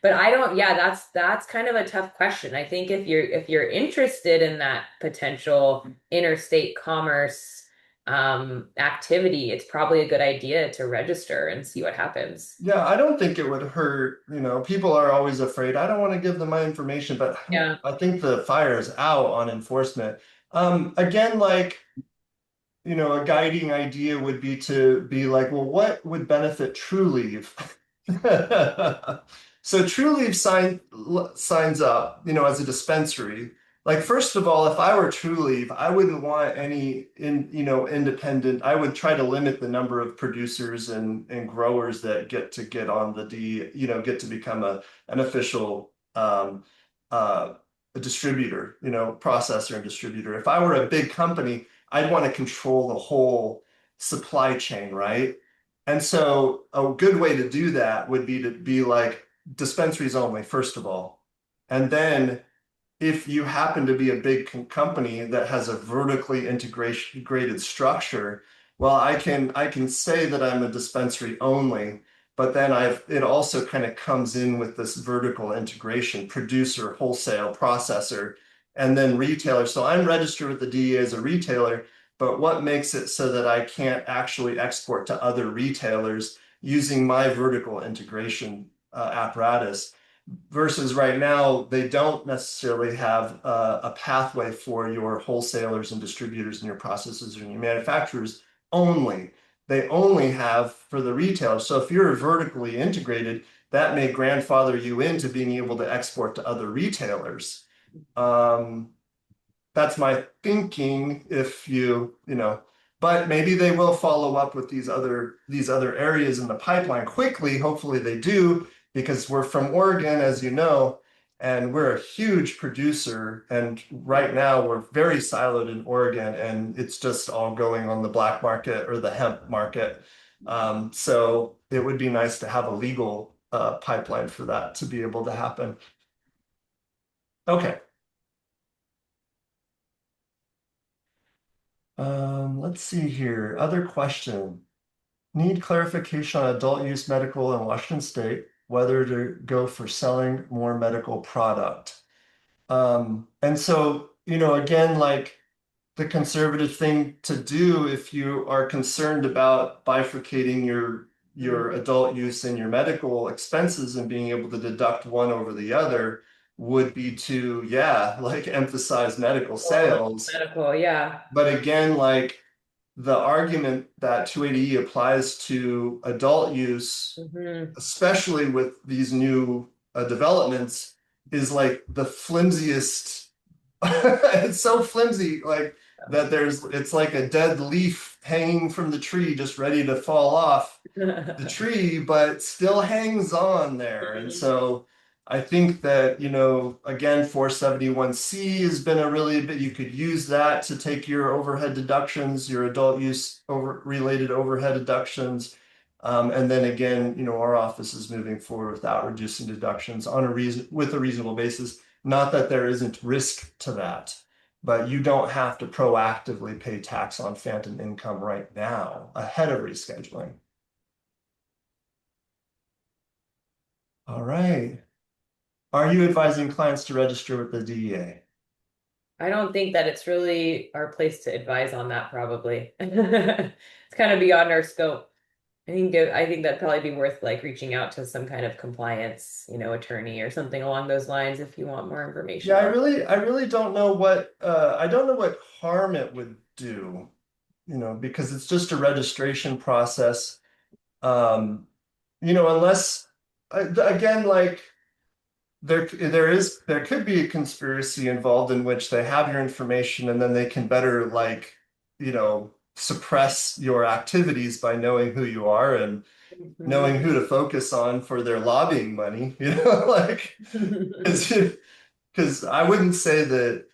But I don't, yeah, that's kind of a tough question. I think if you're interested in that potential interstate commerce activity, it's probably a good idea to register and see what happens. Yeah, I don't think it would hurt. People are always afraid. I don't want to give them my information, but Yeah. I think the fire is out on enforcement. Again, like, a guiding idea would be to be like, well, what would benefit True Leave? So True Leave signs up, as a dispensary. Like, first of all, if I were True Leave, I wouldn't want any independent. I would try to limit the number of producers and growers that get on the get to become an official a distributor, processor and distributor. If I were a big company, I'd want to control the whole supply chain, right? And so a good way to do that would be to be like dispensaries only, first of all. And then if you happen to be a big company that has a vertically integrated structure, well, I can say that I'm a dispensary only, but then it also kind of comes in with this vertical integration, producer, wholesale, processor, and then retailer. So I'm registered with the DEA as a retailer, but what makes it so that I can't actually export to other retailers using my vertical integration apparatus? Versus right now, they don't necessarily have a pathway for your wholesalers and distributors and your processors and your manufacturers only. They only have for the retailer. So if you're vertically integrated, that may grandfather you into being able to export to other retailers. Um, that's my thinking if but maybe they will follow up with these other areas in the pipeline quickly. Hopefully they do, because we're from Oregon, as you know, and we're a huge producer. And right now we're very siloed in Oregon, and it's just all going on the black market or the hemp market. So it would be nice to have a legal pipeline for that to be able to happen. Okay. Let's see here. Other question. Need clarification on adult use medical in Washington State, whether to go for selling more medical product. And so, again, like the conservative thing to do if you are concerned about bifurcating your adult use and your medical expenses and being able to deduct one over the other would be to, yeah, like emphasize medical Or sales. medical, yeah. But again, like the argument that 280E applies to adult use, Hmm. especially with these new developments, is like the flimsiest. It's so flimsy, like that it's like a dead leaf hanging from the tree, just ready to fall off the tree, but still hangs on there. And so I think that, again, 471C has been a really bit, you could use that to take your overhead deductions, your adult use over related overhead deductions. And then again, our office is moving forward without reducing deductions on a reason with a reasonable basis. Not that there isn't risk to that, but you don't have to proactively pay tax on phantom income right now ahead of rescheduling. All right. Are you advising clients to register with the DEA? I don't think that it's really our place to advise on that, probably. It's kind of beyond our scope. I think that'd probably be worth like reaching out to some kind of compliance, attorney or something along those lines if you want more Yeah, information I on. really, I really don't know what I don't know what harm it would do, because it's just a registration process. Um, unless again, like there could be a conspiracy involved in which they have your information and then they can better like, suppress your activities by knowing who you are and knowing Mhm. who to focus on for their lobbying money, like because I wouldn't say that,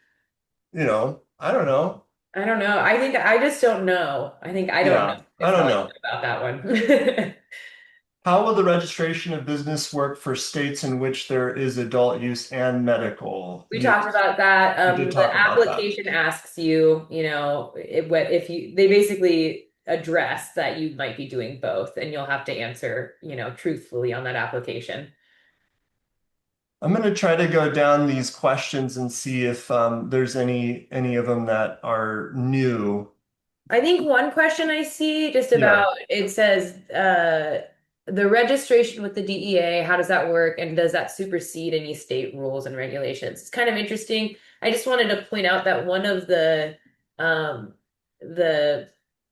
I don't know. I don't know. I just don't know. I don't know Yeah, I is how don't I know. feel about that one. How will the registration of business work for states in which there is adult use and medical We talked use? about that. We did The talk about that. application asks you, if they basically address that you might be doing both, and you'll have to answer, truthfully on that application. I'm going to try to go down these questions and see if there's any of them that are new. I think one question I see just Yeah. about it says the registration with the DEA, how does that work? And does that supersede any state rules and regulations? It's kind of interesting. I just wanted to point out that one of um the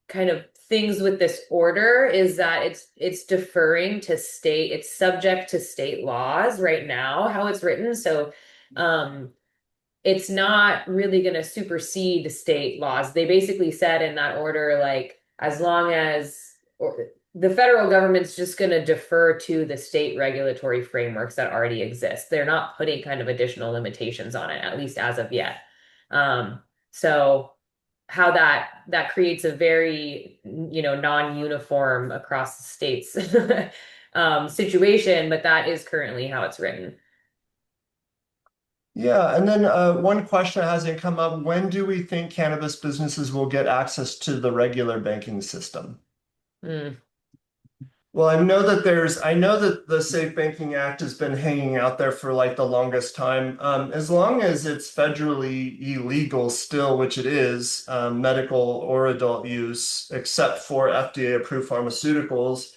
kind of things with this order is that it's deferring to state, it's subject to state laws right now, how it's written. So um it's not really going to supersede state laws. They basically said in that order, like, as long as the federal government's just going to defer to the state regulatory frameworks that already exist. They're not putting kind of additional limitations on it, at least as of yet. So how that creates a very, non-uniform across the states situation, but that is currently how it's written. Yeah, and then one question that hasn't come up, when do we think cannabis businesses will get access to the regular banking system? Mm. Well, I know that the Safe Banking Act has been hanging out there for like the longest time. As long as it's federally illegal still, which it is, medical or adult use, except for FDA approved pharmaceuticals,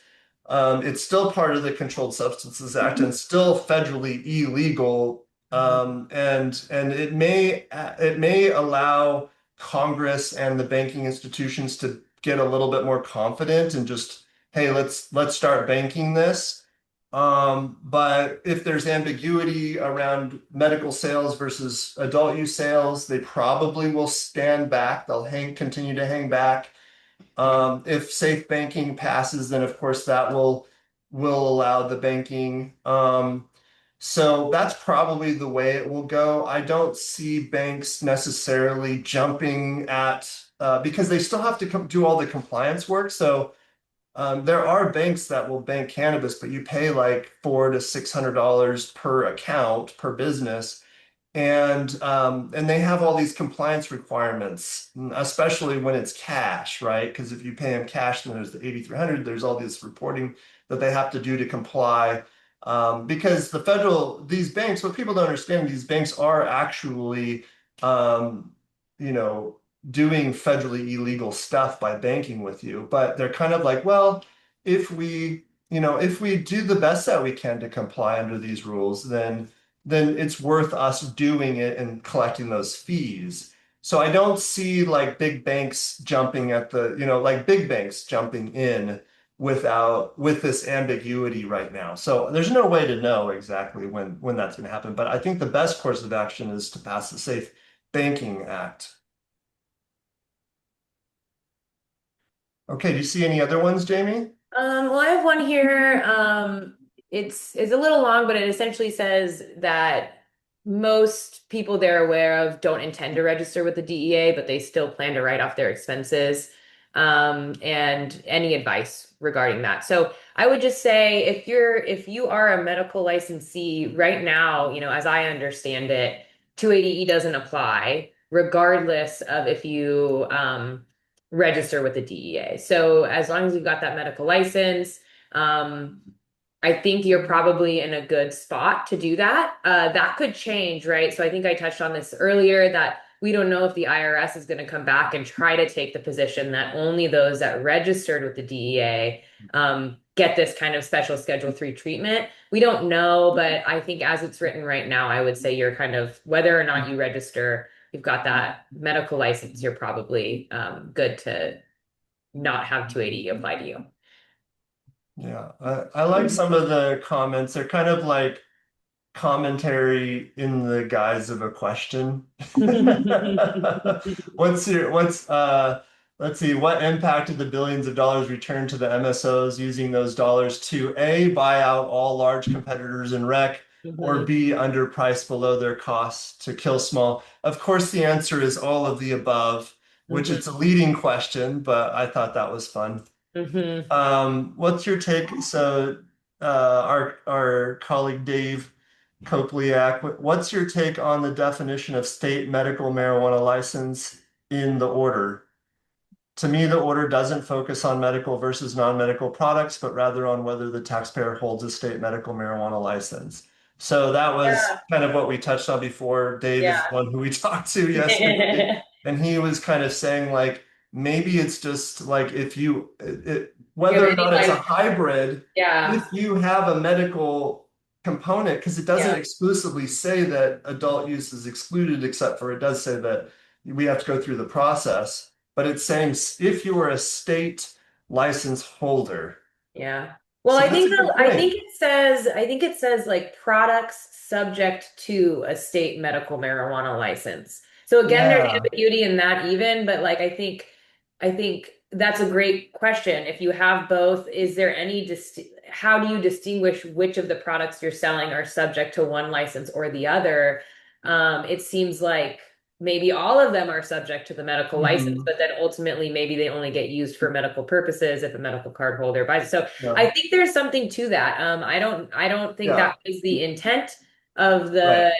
it's still part of the Controlled Substances Act and still federally illegal. And it may allow Congress and the banking institutions to get a little bit more confident and just hey, let's start banking this. But if there's ambiguity around medical sales versus adult use sales, they probably will stand back. They'll continue to hang back. If safe banking passes, then of course that will will allow the banking. So that's probably the way it will go. I don't see banks necessarily jumping at because they still have to do all the compliance work. So there are banks that will bank cannabis, but you pay like $400 to $600 per account per business. And they have all these compliance requirements, especially when it's cash, right? Because if you pay them cash, then there's the 8,300. There's all this reporting that they have to do to comply. Because these banks, what people don't understand, these banks are actually, um, you know, doing federally illegal stuff by banking with you. But they're kind of like, well, if we do the best that we can to comply under these rules, then it's worth us doing it and collecting those fees. So I don't see like big banks jumping at like big banks jumping in with this ambiguity right now. So there's no way to know exactly when that's going to happen. But I think the best course of action is to pass the Safe Banking Act. Okay, do you see any other ones, Jamie? Well, I have one here. It's a little long, but it essentially says that most people they're aware of don't intend to register with the DEA, but they still plan to write off their expenses. And any advice regarding that. So I would just say if you are a medical licensee right now, as I understand it, 280E doesn't apply, regardless of if you register with the DEA. So as long as you've got that medical license, um, I think you're probably in a good spot to do that. That could change, right? So I think I touched on this earlier that we don't know if the IRS is going to come back and try to take the position that only those that registered with the DEA get this kind of special Schedule 3 treatment. We don't know, but I think as it's written right now, I would say you're kind of, whether or not you register, you've got that medical license, you're probably good to not have 280 apply to you. Yeah, I like some of the comments. They're kind of like commentary in the guise of a question. Let's see, what impact did the billions of dollars return to the MSOs using those dollars to A, buy out all large competitors in rec, or Mhm. B, underprice below their costs to kill small? Of course, the answer is all of the above, which Mhm. it's a leading question, but I thought that was fun. Mhm. What's your take? So, our colleague Dave Kopliak, what's your take on the definition of state medical marijuana license in the order? To me, the order doesn't focus on medical versus non-medical products, but rather on whether the taxpayer holds a state medical marijuana license. So that was Yeah. kind of what we touched on before. Dave is the one who we talked to yesterday, and he was kind of saying like maybe it's just like You have whether or any not it's a life. hybrid, Yeah. if you have a medical component, because it doesn't Yeah. exclusively say that adult use is excluded, except for it does say that we have to go through the process, but it's saying if you are a state license holder. Yeah. Well, So that's a good point. I think it says like products subject to a state medical marijuana license. So again, there's Yeah. ambiguity in that even, but like I think that's a great question. If you have both, is there any how do you distinguish which of the products you're selling are subject to one license or the other? It seems like maybe all of them are subject to the medical license, Mhm. but then ultimately maybe they only get used for medical purposes if a medical card holder buys it. So Yeah. I think there's something to that. I don't think Yeah. that is the intent of Right.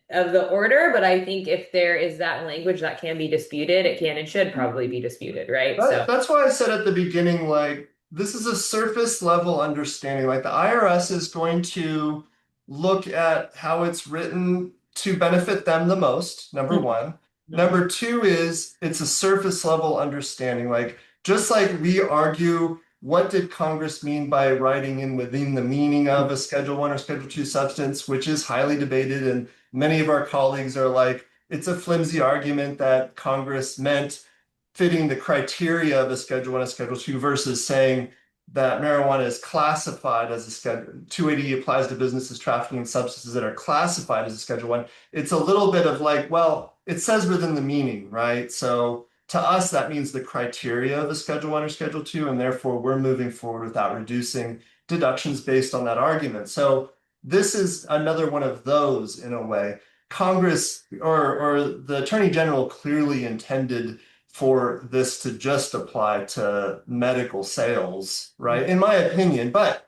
the order, but I think if there is that language that can be disputed, it can and should probably be disputed, right? So That's why I said at the beginning, like, this is a surface level understanding. Like, the IRS is going to look at how it's written to benefit them the most, number one. Mhm. Number two is it's a surface level understanding. Like, just like we argue, what did Congress mean by writing in within the meaning of a Schedule 1 or Schedule 2 substance, which is highly debated. And many of our colleagues are like, it's a flimsy argument that Congress meant fitting the criteria of a Schedule 1 and Schedule 2 versus saying that marijuana is classified as a Schedule 280 applies to businesses trafficking in substances that are classified as a Schedule 1. It's a little bit of like, well, it says within the meaning, right? So to us, that means the criteria of a Schedule 1 or Schedule 2, and therefore we're moving forward without reducing deductions based on that argument. So this is another one of those in a way. Congress or the Attorney General clearly intended for this to just apply to medical sales, right? In my opinion, but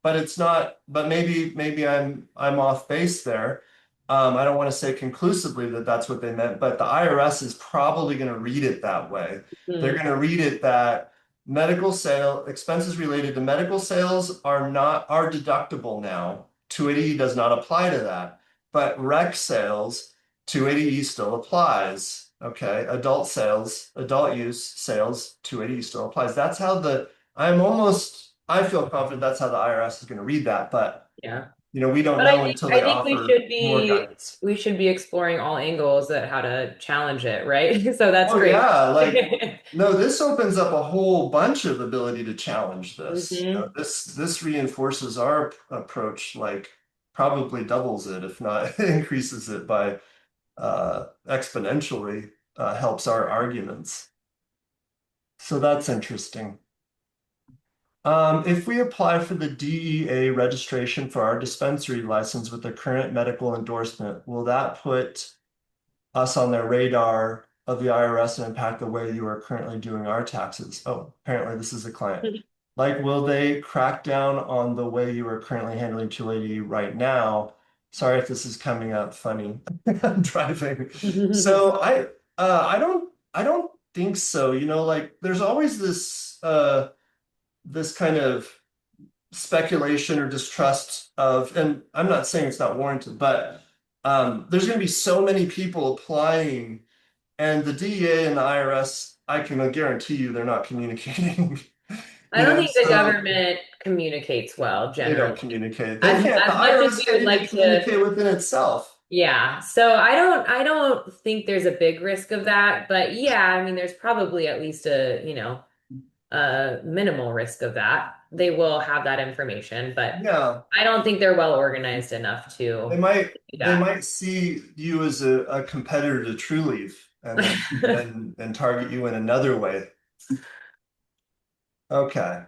it's not, but maybe I'm off base there. I don't want to say conclusively that that's what they meant, but the IRS is probably going to read it that way. They're Mhm. going to read it that medical sale expenses related to medical sales are deductible now. 280E does not apply to that, but rec sales, 280E still applies. Okay, adult use sales, 280E still applies. That's how I feel confident that's how the IRS is going to read that, but Yeah. we don't But know until I they think offer more guidance. we should be exploring all angles at how to challenge it, right? So that's Oh great. yeah, like no, this opens up a whole bunch of ability to challenge this. Hmm. This reinforces our approach, like probably doubles it, if not increases it by exponentially, helps our arguments. So that's interesting. If we apply for the DEA registration for our dispensary license with the current medical endorsement, will that put us on their radar of the IRS and impact the way you are currently doing our taxes? Oh, apparently this is a client. Like, will they crack down on the way you are currently handling 280 right now? Sorry if this is coming up funny. I'm driving. So I don't think so. Like there's always this kind of speculation or distrust of, and I'm not saying it's not warranted, but there's going to be so many people applying, and the DEA and the IRS, I can guarantee you they're not communicating. I don't think the So government communicates well they don't generally. communicate. They can't. The As much as IRS we can't would even like to, communicate within itself. yeah. So I don't think there's a big risk of that, but yeah, I mean there's probably at least a minimal risk of that. They will have that information, but Yeah, I don't think they're well organized enough they to might do they that. might see you as a competitor to Trulieve and target you in another way. Okay.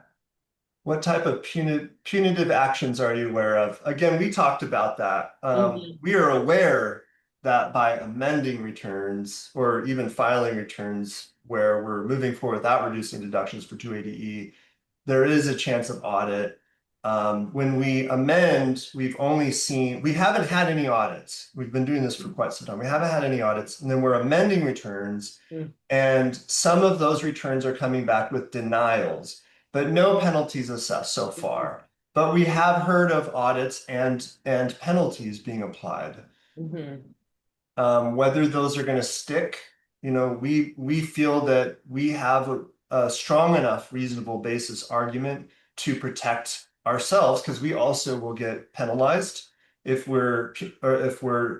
What type of punitive actions are you aware of? Again, we talked about that. Mhm. We are aware that by amending returns or even filing returns where we're moving forward without reducing deductions for 280E, there is a chance of audit. When we amend, we haven't had any audits. We've been doing this for quite some time. We haven't had any audits, and then we're amending returns, Mm. and some of those returns are coming back with denials, but no penalties assessed so far. But we have heard of audits and penalties being applied. Mhm. Whether those are going to stick, we feel that we have a strong enough reasonable basis argument to protect ourselves because we also will get penalized if we're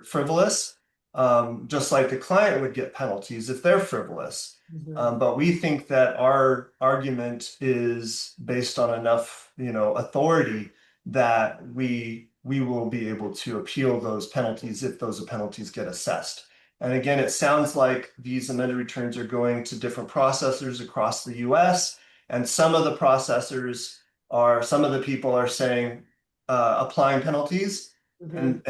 frivolous, just like the client would get penalties if they're frivolous. Mhm. But we think that our argument is based on enough, authority that we will be able to appeal those penalties if those penalties get assessed. And again, it sounds like these amended returns are going to different processors across the US, and some of the people are saying applying penalties, Mhm.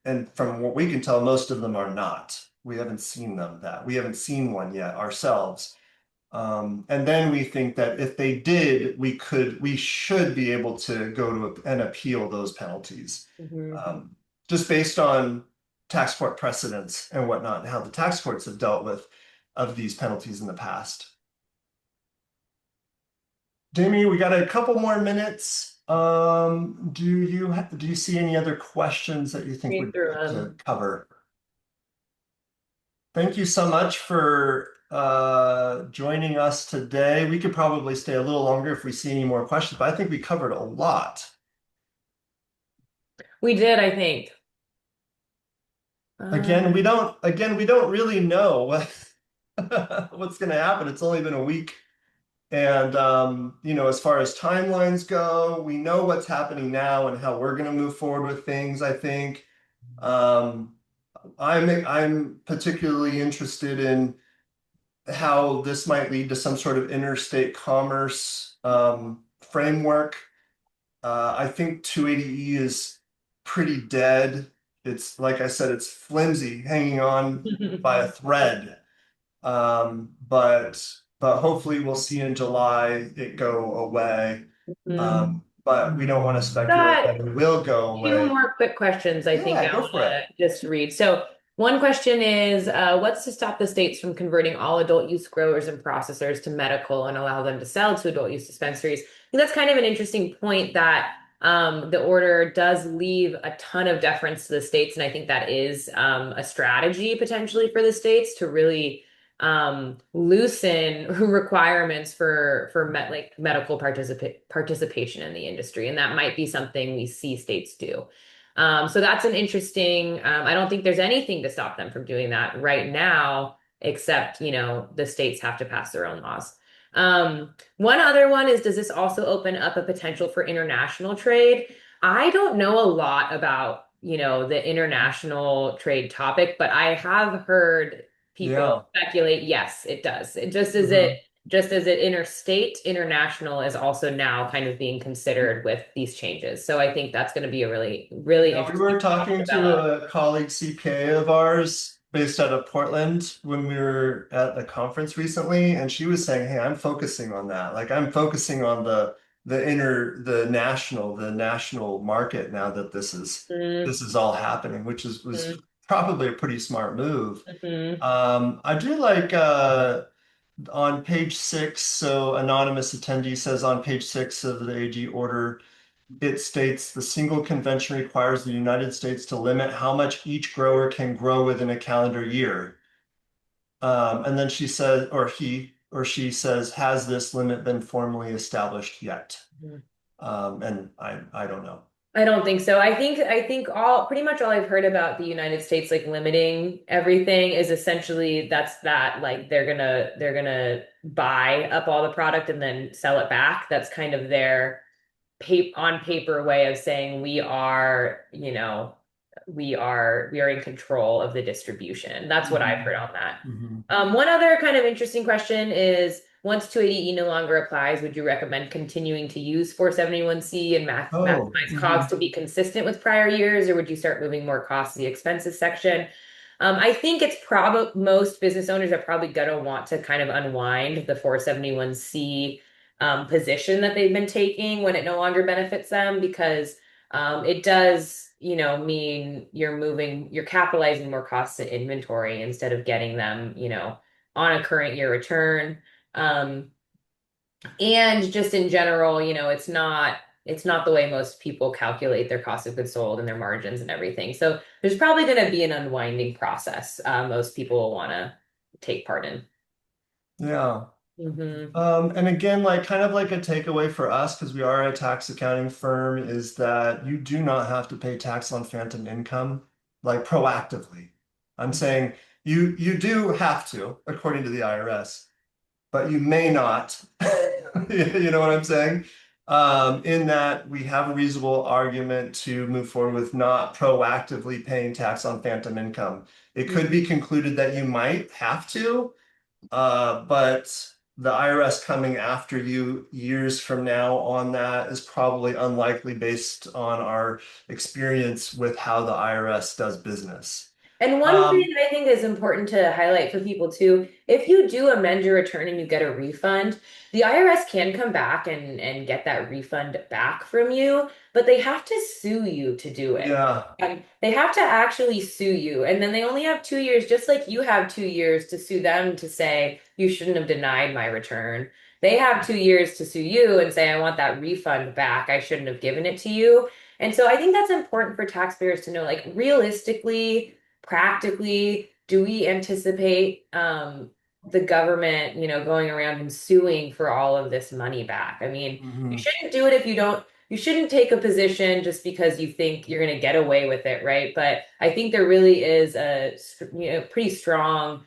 and from what we can tell, most of them are not. We haven't seen we haven't seen one yet ourselves. And then we think that if they did, we should be able to go to and appeal those penalties, Mhm. um, just based on tax court precedents and whatnot, and how the tax courts have dealt with of these penalties in the past. Jamie, we got a couple more minutes. Do you see any other questions that you think Read would be through good to them. cover? Thank you so much for joining us today. We could probably stay a little longer if we see any more questions, but I think we covered a lot. We did, I think. Again, we don't really know what's going to happen. It's only been a week. And as far as timelines go, we know what's happening now and how we're going to move forward with things, I think. Um, I'm particularly interested in how this might lead to some sort of interstate commerce framework. I think 280E is pretty dead. It's like I said, it's flimsy, hanging on by a thread. But hopefully we'll see in July it go away. Mhm. But we don't want to speculate Got that it will go two away. more quick questions I think Yeah, I go want for it. to just read. So one question is, what's to stop the states from converting all adult use growers and processors to medical and allow them to sell to adult use dispensaries? I think that's kind of an interesting point that the order does leave a ton of deference to the states, and I think that is a strategy potentially for the states to really loosen requirements for medical participation in the industry, and that might be something we see states do. So that's an interesting. I don't think there's anything to stop them from doing that right now, except the states have to pass their own laws. One other one is, does this also open up a potential for international trade? I don't know a lot about the international trade topic, but I have heard people Yeah. speculate, yes, it does. Mhm. Just as it interstate, international is also now kind of being considered with these changes. So I think that's going to be a really, really Yeah, we interesting were thing to talking to develop. a colleague CPA of ours based out of Portland when we were at the conference recently, and she was saying, "Hey, I'm focusing on that. Like I'm focusing on the national market now that Mm-hmm. this is all happening," which is was probably a pretty smart move. Mm-hmm. I do like on page 6, so anonymous attendee says on page 6 of the AG order, it states the single convention requires the United States to limit how much each grower can grow within a calendar year. And then she says, or he or she says, has this limit been formally established yet? Mm-hmm. And I don't know. I don't think so. I think all pretty much all I've heard about the United States like limiting everything is essentially that's that like they're gonna buy up all the product and then sell it back. That's kind of their on paper way of saying we are in control of the distribution. That's what I've heard Mhm. on that. Mhm. One other kind of interesting question is, once 280E no longer applies, would you recommend continuing to use 471C and Oh, maximize COGS mhm. to be consistent with prior years, or would you start moving more costs to the expenses section? I think it's probably most business owners are probably gonna want to kind of unwind the 471C position that they've been taking when it no longer benefits them, because it does, mean you're capitalizing more costs in inventory instead of getting them, on a current year return. Um, and just in general, it's not the way most people calculate their cost of goods sold and their margins and everything. So there's probably going to be an unwinding process most people will want to take part in. Yeah. Hmm. And again, like kind of like a takeaway for us, because we are a tax accounting firm, is that you do not have to pay tax on phantom income, like proactively. I'm saying you do have to, according to the IRS, but you may not. You know what I'm saying? In that we have a reasonable argument to move forward with not proactively paying tax on phantom income. It could be concluded that you might have to, but the IRS coming after you years from now on that is probably unlikely based on our experience with how the IRS does business. And one thing Um, I think is important to highlight for people too, if you do amend your return and you get a refund, the IRS can come back and get that refund back from you, but they have to sue you to do it. yeah, They have to actually sue you, and then they only have 2 years, just like you have 2 years to sue them to say you shouldn't have denied my return. They have 2 years to sue you and say I want that refund back. I shouldn't have given it to you. And so I think that's important for taxpayers to know, like realistically practically, do we anticipate the government, going around and suing for all of this money back? I mean, you mhm, shouldn't do it if you don't, you shouldn't take a position just because you think you're going to get away with it, right? But I think there really is a, pretty strong,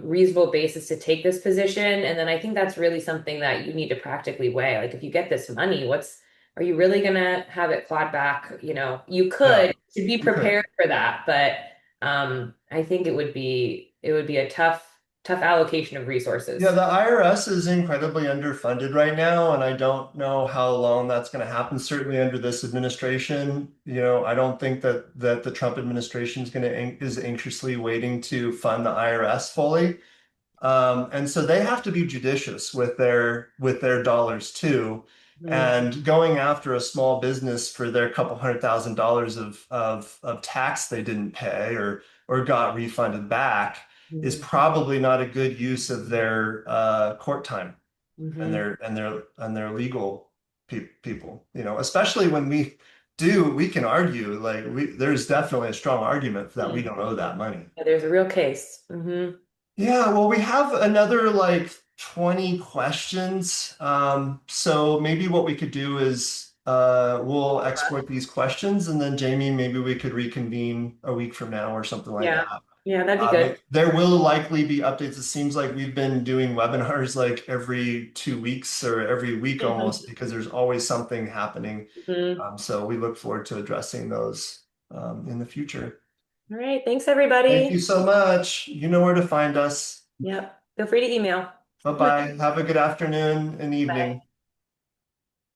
reasonable basis to take this position. And then I think that's really something that you need to practically weigh. Like, if you get this money, are you really gonna have it clawed back? You yeah, could to be you could. prepared for that, but I think it would be a tough tough allocation of resources. Yeah, the IRS is incredibly underfunded right now, and I don't know how long that's going to happen. Certainly under this administration, I don't think that the Trump administration is anxiously waiting to fund the IRS fully. And so they have to be judicious with their dollars too. Mhm. And going after a small business for their couple $100,000 of tax they didn't pay or got refunded back is Mhm. probably not a good use of their court time and Mhm. their legal people. Especially when we can argue like there's definitely a strong argument that we Mhm. don't owe that money. Yeah, there's a real case. Hmm. Yeah, well, we have another like 20 questions. So maybe what we could do is we'll export these questions and then Jamie, maybe we could reconvene a week from now or something like Yeah. that. Yeah, that'd be good. There will likely be updates. It seems like we've been doing webinars like every 2 weeks or every week almost because there's always something happening. Mhm. So we look forward to addressing those in the future. All right. Thanks, Thank you everybody. so much. You know where to find us. Yep. Feel free to email. Bye-bye. Have a good afternoon and Bye. evening.